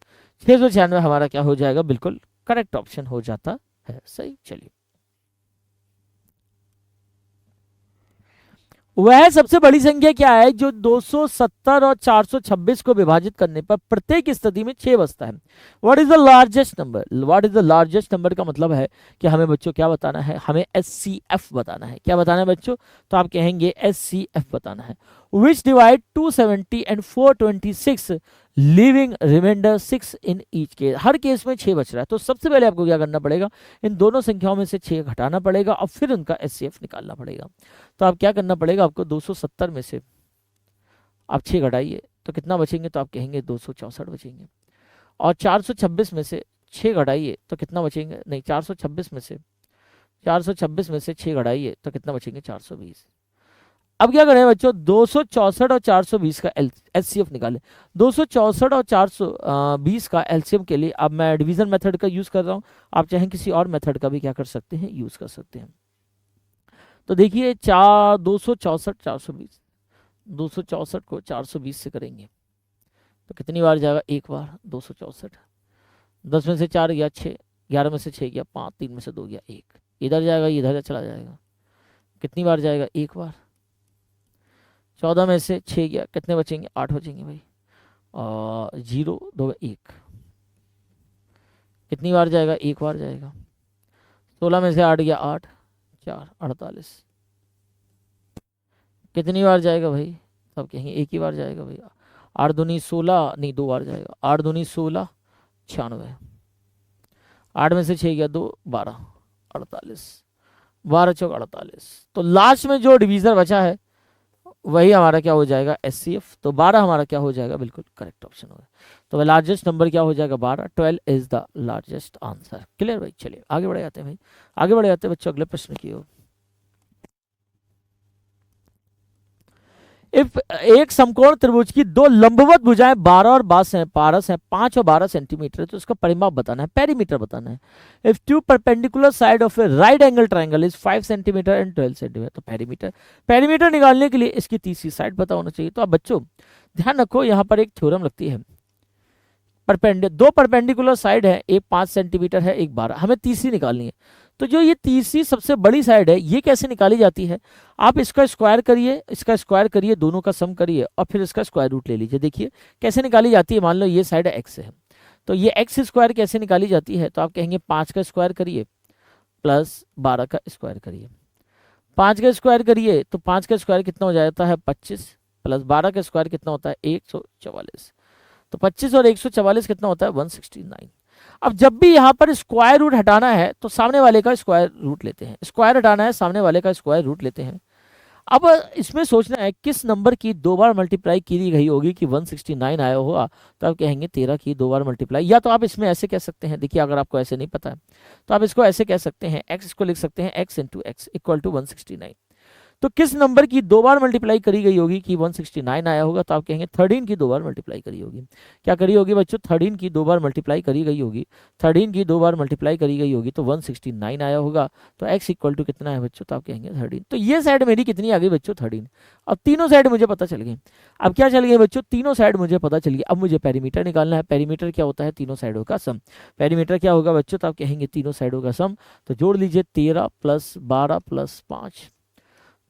696 हमारा क्या हो जाएगा, बिल्कुल करेक्ट ऑप्शन हो जाता है। सही, चलिए। वह सबसे बड़ी संख्या क्या है जो 270 और 426 को विभाजित करने पर प्रत्येक स्थिति में 6 बचता है। What is the largest number, what is the largest number का मतलब है कि हमें बच्चों क्या बताना है, हमें एचसीएफ बताना है। क्या बताना है बच्चों, तो आप कहेंगे एचसीएफ बताना है। Which divide 270 and 426 leaving remainder 6 in each case, हर केस में 6 बच रहा है, तो सबसे पहले आपको क्या करना पड़ेगा, इन दोनों संख्याओं में से 6 घटाना पड़ेगा और फिर उनका एचसीएफ निकालना पड़ेगा। तो आप क्या करना पड़ेगा आपको, 270 में से आप 6 घटाइए तो कितना बचेंगे, तो आप कहेंगे 264 बचेंगे। और 426 में से 6 घटाइए तो कितना बचेंगे, नहीं 426 में से 6 घटाइए तो कितना बचेंगे, 420। अब क्या करें बच्चों, 264 और 420 का एचसीएफ निकालें। 264 और 420 का एलसीएम के लिए अब मैं डिवीजन मेथड का यूज कर रहा हूं, आप चाहे किसी और मेथड का भी क्या कर सकते हैं, यूज कर सकते हैं। तो देखिए 264 420, 264 को 420 से करेंगे तो कितनी बार जाएगा, एक बार 264, 10 में से 4 गया 6, 11 में से 6 गया 5, 3 में से 2 गया 1, इधर जाएगा इधर चला जाएगा, कितनी बार जाएगा, एक बार। 14 में से 6 गया, कितने बचेंगे, 8 बचेंगे भाई, और 0 2 1, कितनी बार जाएगा, एक बार जाएगा। 16 में से 8 गया 8, 4 48, कितनी बार जाएगा भाई, सब कहेंगे एक ही बार जाएगा भाई। 8 दूनी 16, नहीं 2 बार जाएगा, 8 दूनी 16 96, 8 में से 6 गया 2 12 48, 12 चौक 48, तो लास्ट में जो डिवीजर बचा है वही हमारा क्या हो जाएगा, एचसीएफ। तो 12 हमारा क्या हो जाएगा, बिल्कुल करेक्ट ऑप्शन होगा। तो लार्जेस्ट नंबर क्या हो जाएगा, 12, 12 is the largest answer. Clear भाई, चलिए आगे बढ़े जाते हैं भाई, आगे बढ़े जाते हैं बच्चों अगले प्रश्न की ओर। इफ एक समकोण त्रिभुज की दो लंबवत भुजाएं 12 और 12 हैं, 5 और 12 सेंटीमीटर है, तो इसका परिमाप बताना है, पेरीमीटर बताना है। If two perpendicular side of A right angle triangle is 5 centimetre and 12 centimetre, तो पेरीमीटर, पेरीमीटर निकालने के लिए इसकी तीसरी साइड पता होना चाहिए। तो अब बच्चों ध्यान रखो, यहाँ पर एक थ्योरम लगती है, दो परपेंडिकुलर साइड है, एक 5 सेंटीमीटर है, एक 12, हमें तीसरी निकालनी है। तो जो ये तीसरी सबसे बड़ी साइड है ये कैसे निकाली जाती है, आप इसका स्क्वायर करिए, इसका स्क्वायर करिए, दोनों का सम करिए और फिर इसका स्क्वायर रूट ले लीजिए। देखिए कैसे निकाली जाती है, मान लो ये साइड एक्स है, तो ये एक्स स्क्वायर कैसे निकाली जाती है, तो आप कहेंगे 5 का स्क्वायर करिए प्लस 12 का स्क्वायर करिए। 5 का स्क्वायर करिए तो 5 का स्क्वायर कितना हो जाता है 25, प्लस 12 का स्क्वायर कितना होता है 144, तो 25 और 144 कितना होता है 169। अब जब भी यहाँ पर स्क्वायर रूट हटाना है तो सामने वाले का स्क्वायर रूट लेते हैं, स्क्वायर हटाना है सामने वाले का स्क्वायर रूट लेते हैं। अब इसमें सोचना है किस नंबर की 2 बार मल्टीप्लाई की गई होगी कि 169 आया होगा, तो आप कहेंगे 13 की 2 बार मल्टीप्लाई। या तो आप इसमें ऐसे कह सकते हैं, देखिए अगर आपको ऐसे नहीं पता है तो आप इसको ऐसे कह सकते हैं, एक्स को लिख सकते हैं x into x equal to 169। तो किस नंबर की 2 बार मल्टीप्लाई करी गई होगी कि 169 आया होगा, तो आप कहेंगे 13 की 2 बार मल्टीप्लाई करी होगी। क्या करी होगी बच्चों, 13 की 2 बार मल्टीप्लाई करी गई होगी, 13 की 2 बार मल्टीप्लाई करी गई होगी तो 169 आया होगा। तो x इक्वल टू कितना है बच्चों, तो आप कहेंगे 13। तो ये साइड मेरी कितनी आ गई बच्चों 13। अब तीनों साइड मुझे पता चल गई। अब क्या चल गई बच्चों, तीनों साइड मुझे पता चल गई। अब मुझे पेरीमीटर निकालना है। पेरीमीटर क्या होता है, तीनों साइडों का सम। पेरीमीटर क्या होगा बच्चों, तो आप कहेंगे तीनों साइडों का सम। तो जोड़ लीजिए 13 प्लस 12 प्लस 5,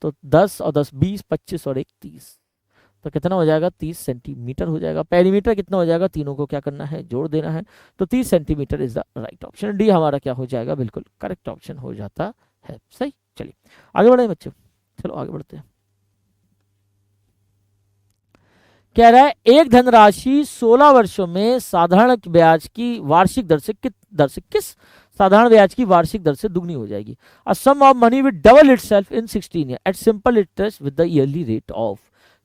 तो 10 और 10 20, 25 और 1 30, तो कितना हो जाएगा 30 सेंटीमीटर हो जाएगा। पेरीमीटर कितना हो जाएगा, तीनों को क्या करना है, जोड़ देना है। तो 30 centimetre is the right option. D हमारा क्या हो जाएगा, बिल्कुल करेक्ट ऑप्शन हो जाता है। सही, चलिए आगे बढ़े बच्चों, चलो आगे बढ़ते हैं। कह रहा है एक धनराशि 16 वर्षों में साधारण ब्याज की वार्षिक दर से किस साधारण ब्याज की वार्षिक दर से दुगनी हो जाएगी। A sum of money will double itself in 16 year at simple interest with the yearly rate of.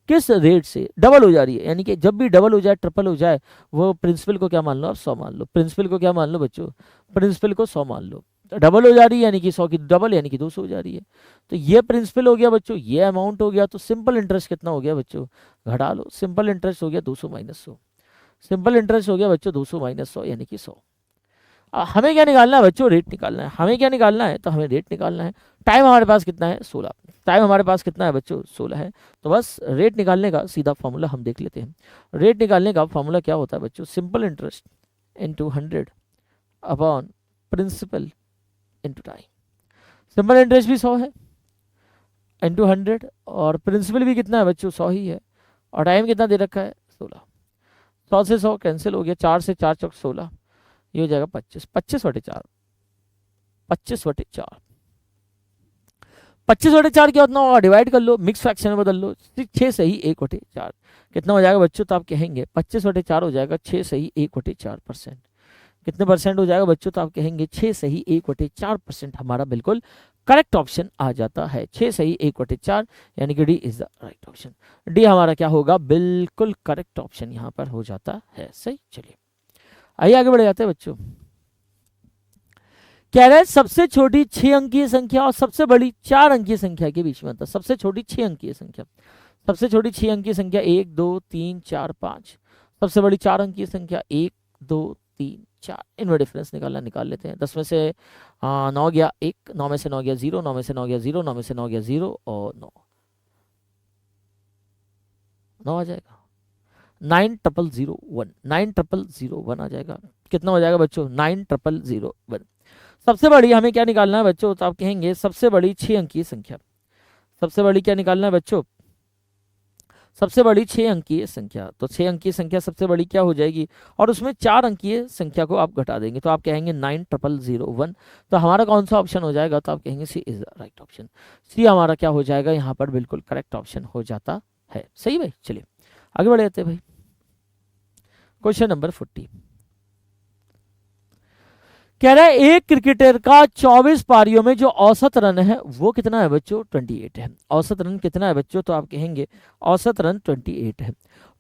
किस रेट से डबल हो जा रही है, यानी कि जब भी डबल हो जाए ट्रिपल हो जाए, वो प्रिंसिपल को क्या मान लो आप 100 मान लो, प्रिंसिपल को क्या मान लो बच्चों, प्रिंसिपल को 100 मान लो। तो डबल हो जा रही है यानी कि 100 की डबल यानी कि 200 हो जा रही है। तो ये प्रिंसिपल हो गया बच्चों, ये अमाउंट हो गया। तो सिंपल इंटरेस्ट कितना हो गया बच्चों, घटा लो, सिंपल इंटरेस्ट हो गया 200 माइनस 100, सिंपल इंटरेस्ट हो गया बच्चों 200 माइनस 100 यानी कि 100। हमें क्या निकालना है बच्चों, रेट निकालना है। हमें क्या निकालना है, तो हमें रेट निकालना है। टाइम हमारे पास कितना है 16, टाइम हमारे पास कितना है बच्चों 16 है। तो बस रेट निकालने का सीधा फॉर्मूला हम देख लेते हैं। रेट निकालने का फॉर्मूला क्या होता है बच्चों, simple interest into 100 upon principal into time. Simple interest भी 100 है इंटू 100, और प्रिंसिपल भी कितना है बच्चों 100 ही है, और टाइम कितना दे रखा है 16। 100 से 100 कैंसिल हो गया, 4 से 4 चौक 16, ये हो जाएगा 25, 25/4, 25/4, 25/4 क्या होता होगा, डिवाइड कर लो, मिक्स फ्रैक्शन में बदल लो, 6 से ही 1/4 कितना हो जाएगा बच्चों, तो आप कहेंगे 25/4 हो जाएगा 6 से ही 1/4%। कितने परसेंट हो जाएगा बच्चों, तो आप कहेंगे 6 से ही 1/4% हमारा बिल्कुल करेक्ट ऑप्शन आ जाता है। 6 से ही 1/4 यानी कि D is the right option. D हमारा क्या होगा, बिल्कुल करेक्ट ऑप्शन यहाँ पर हो जाता है। सही, चलिए आइए आगे बढ़ जाते हैं बच्चों। कह रहे हैं सबसे छोटी 6 अंकीय संख्या और सबसे बड़ी 4 अंकीय संख्या के बीच में अंतर। सबसे छोटी 6 अंकीय संख्या, सबसे छोटी 6 अंकीय संख्या 1 2 3 4 5, सबसे बड़ी 4 अंकीय संख्या 1 2 3 4, इनमें डिफरेंस निकालना, निकाल लेते हैं। 10 में से 9 गया 1, 9 में से 9 गया 0, 9 में से 9 गया 0, 9 में से 9 गया 0 और 9 आ जाएगा 9001, 9001 आ जाएगा। कितना हो जाएगा बच्चों 9001। सबसे बड़ी हमें क्या निकालना है बच्चों, तो आप कहेंगे सबसे बड़ी 6 अंकीय संख्या, सबसे बड़ी क्या निकालना है बच्चों, सबसे बड़ी 6 अंकीय संख्या। तो 6 अंकीय संख्या सबसे बड़ी क्या हो जाएगी, और उसमें 4 अंकीय संख्या को आप घटा देंगे, तो आप कहेंगे 9001। तो हमारा कौन सा ऑप्शन हो जाएगा, तो आप कहेंगे C is the right option. सी हमारा क्या हो जाएगा यहाँ पर बिल्कुल करेक्ट ऑप्शन हो जाता है। सही भाई, चलिए आगे बढ़ जाते हैं भाई। क्वेश्चन नंबर 40 कह रहा है एक क्रिकेटर का 24 पारियों में जो औसत रन है वो कितना है बच्चों, 28 है। औसत रन कितना है बच्चों, तो आप कहेंगे औसत रन 28 है।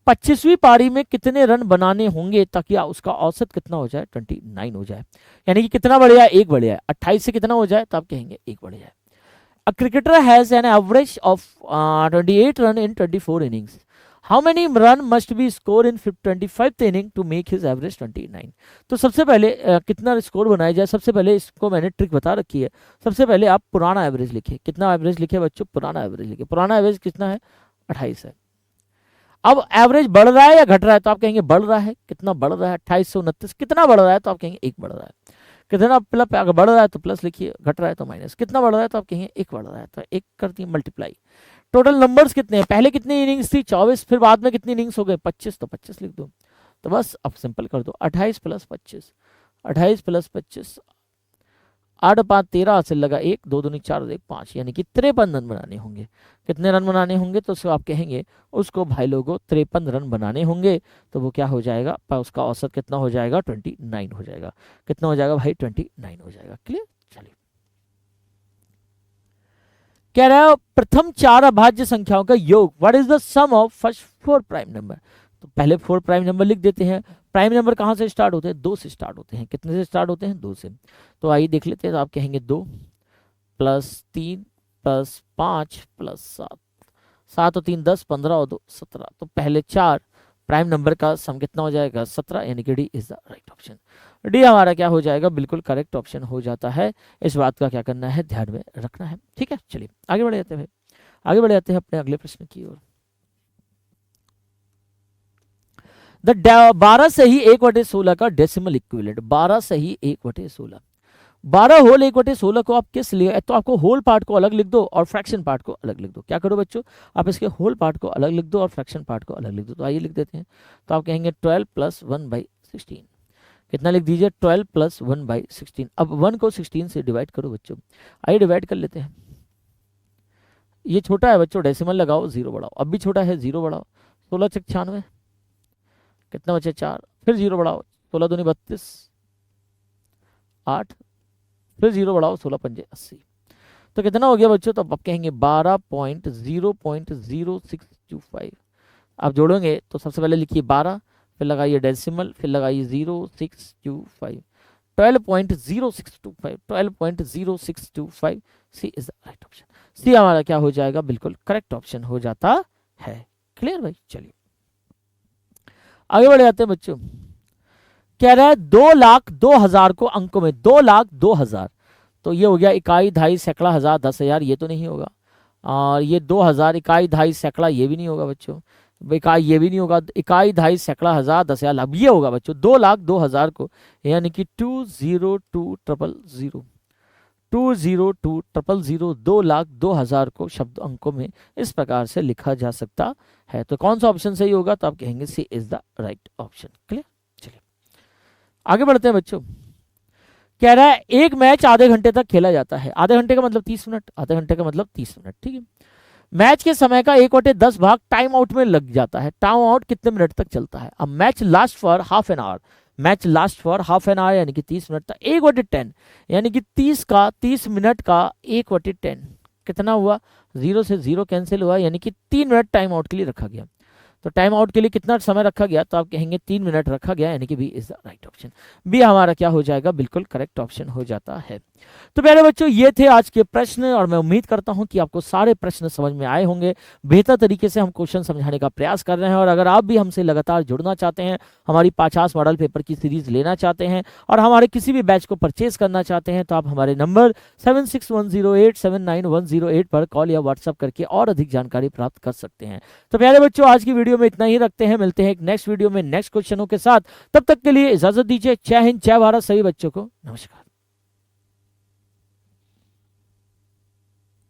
25वीं पारी में कितने रन बनाने होंगे ताकि उसका औसत कितना हो जाए, 29 हो जाए। यानी कि कितना बढ़ जाए, एक बढ़ जाए। 28 से कितना हो जाए, तो आप कहेंगे एक बढ़ जाए। A cricketer has an average of 28 run in 24 innings. How many run must be score in 25th inning to make his average 29। तो सबसे पहले कितना स्कोर बनाया जाए, सबसे पहले इसको मैंने ट्रिक बता रखी है। सबसे पहले आप पुराना एवरेज लिखिए। कितना एवरेज लिखे बच्चों, पुराना एवरेज लिखिए। पुराना एवरेज कितना है, 28 है। अब एवरेज बढ़ रहा है या घट रहा है, तो आप कहेंगे बढ़ रहा है। कितना बढ़ रहा है, 2829। कितना बढ़ रहा है, तो आप कहेंगे एक बढ़ रहा है। कितना प्लस, अगर बढ़ रहा है तो प्लस लिखिए, घट रहा है तो माइनस। कितना बढ़ रहा है, तो आप कहेंगे एक बढ़ रहा है, तो एक कर दिए मल्टीप्लाई। टोटल नंबर्स कितने हैं, पहले कितनी इनिंग्स थी 24, फिर बाद में कितनी इनिंग्स हो गए 25, तो 25 लिख दो। तो बस अब सिंपल कर दो, 28 प्लस 25, 28 प्लस 25, 8 5 13, हासिल लगा 1, 2 दूनी 4 1 5, यानी कि 53 रन बनाने होंगे। कितने रन बनाने होंगे, तो उसको आप कहेंगे उसको भाई लोगों 53 रन बनाने होंगे। तो वो क्या हो जाएगा, उसका औसत कितना हो जाएगा, 29 हो जाएगा। कितना हो जाएगा भाई, 29 हो जाएगा। क्लियर, चलिए कह रहा है प्रथम 4 अभाज्य संख्याओं का योग, what is the sum of first 4 prime number. तो पहले 4 प्राइम नंबर लिख देते हैं। प्राइम नंबर कहाँ से स्टार्ट होते हैं, 2 से स्टार्ट होते हैं। कितने से स्टार्ट होते हैं, 2 से। तो आइए देख लेते हैं। तो आप कहेंगे 2 प्लस 3 प्लस 5 प्लस 7, 7 और 3 10, 15 और 2 17। तो पहले 4 प्राइम नंबर का सम कितना हो जाएगा, 17, यानी कि D is the right option. D हमारा क्या हो जाएगा, बिल्कुल करेक्ट ऑप्शन हो जाता है। इस बात का क्या करना है, ध्यान में रखना है। ठीक है, चलिए आगे बढ़ जाते हैं भाई, आगे बढ़ जाते हैं अपने अगले प्रश्न की ओर। 12 से ही 1/16 का डेसिमल इक्विवेलेंट, 12 से ही 1/16, 12 होल 1/16 को आप किस लिए, तो आपको होल पार्ट को अलग लिख दो और फ्रैक्शन पार्ट को अलग लिख दो। क्या करो बच्चों, आप इसके होल पार्ट को अलग लिख दो और फ्रैक्शन पार्ट को अलग लिख दो। तो आइए लिख देते हैं। तो आप कहेंगे 12 प्लस 1/16, कितना लिख दीजिए, 12 प्लस 1/16। अब 1 को 16 से डिवाइड करो बच्चों। आइए डिवाइड कर लेते हैं। ये छोटा है बच्चों, डेसिमल लगाओ, 0 बढ़ाओ। अब भी छोटा है, 0 बढ़ाओ। 16 छक 96, कितना बचे 4, फिर 0 बढ़ाओ। 16 दूनी 32, 8 फिर 0 बढ़ाओ, 16 पंजे 80, तो कितना हो गया बच्चों? तो अब आप कहेंगे 12.0.0625। आप जोड़ोगे तो सबसे पहले लिखिए 12, फिर लगाइए डेसिमल, फिर लगाइए 0625, 12.0625, 12.0625। सी इज द राइट ऑप्शन। सी हमारा क्या हो जाएगा? बिल्कुल करेक्ट ऑप्शन हो जाता है। क्लियर भाई? चलिए आगे बढ़ जाते हैं बच्चों। कह रहा है 2,02,000 को अंकों में, 2,02,000, तो ये हो गया इकाई, दहाई, सैकड़ा, हजार, 10,000, ये तो नहीं होगा। और ये 2,000 इकाई, दहाई, सैकड़ा, ये भी नहीं होगा बच्चों। इकाई ये भी नहीं होगा, इकाई, दहाई, सैकड़ा, हजार, 10,000, अब ये होगा बच्चों 2,02,000 को, यानी कि 2,02,000, 2,02,000, 2,02,000 को शब्द अंकों में इस प्रकार से लिखा जा सकता है। तो कौन सा ऑप्शन सही होगा? तो आप कहेंगे C is the right option. Clear? चलिए आगे बढ़ते हैं बच्चों। कह रहा है एक मैच आधे घंटे तक खेला जाता है। आधे घंटे का मतलब 30 मिनट, आधे घंटे का मतलब 30 मिनट, ठीक है। मैच के समय का 1/10 भाग टाइम आउट में लग जाता है। टाइम आउट कितने मिनट तक चलता है? अब match last for half an hour, match last for half an hour यानी कि 30 मिनट तक, 1/10 यानी कि 30 मिनट का 1/10 कितना हुआ? 0 से 0 कैंसिल हुआ, यानी कि 3 मिनट टाइम आउट के लिए रखा गया। तो टाइम आउट के लिए कितना समय रखा गया? तो आप कहेंगे 3 मिनट रखा गया, यानी कि B is the right option. B हमारा क्या हो जाएगा? बिल्कुल करेक्ट ऑप्शन हो जाता है। तो प्यारे बच्चों ये थे आज के प्रश्न, और मैं उम्मीद करता हूं कि आपको सारे प्रश्न समझ में आए होंगे। बेहतर तरीके से हम क्वेश्चन समझाने का प्रयास कर रहे हैं, और अगर आप भी हमसे लगातार जुड़ना चाहते हैं, हमारी 50 मॉडल पेपर की सीरीज लेना चाहते हैं, और हमारे किसी भी बैच को परचेज करना चाहते हैं, तो आप हमारे नंबर 7610879108 पर कॉल या व्हाट्सअप करके और अधिक जानकारी प्राप्त कर सकते हैं। तो प्यारे बच्चों आज की वीडियो में इतना ही रखते हैं, मिलते हैं एक नेक्स्ट वीडियो में नेक्स्ट क्वेश्चनों के साथ। तब तक के लिए इजाजत दीजिए। जय हिंद, जय भारत सभी बच्चों को नमस्कार।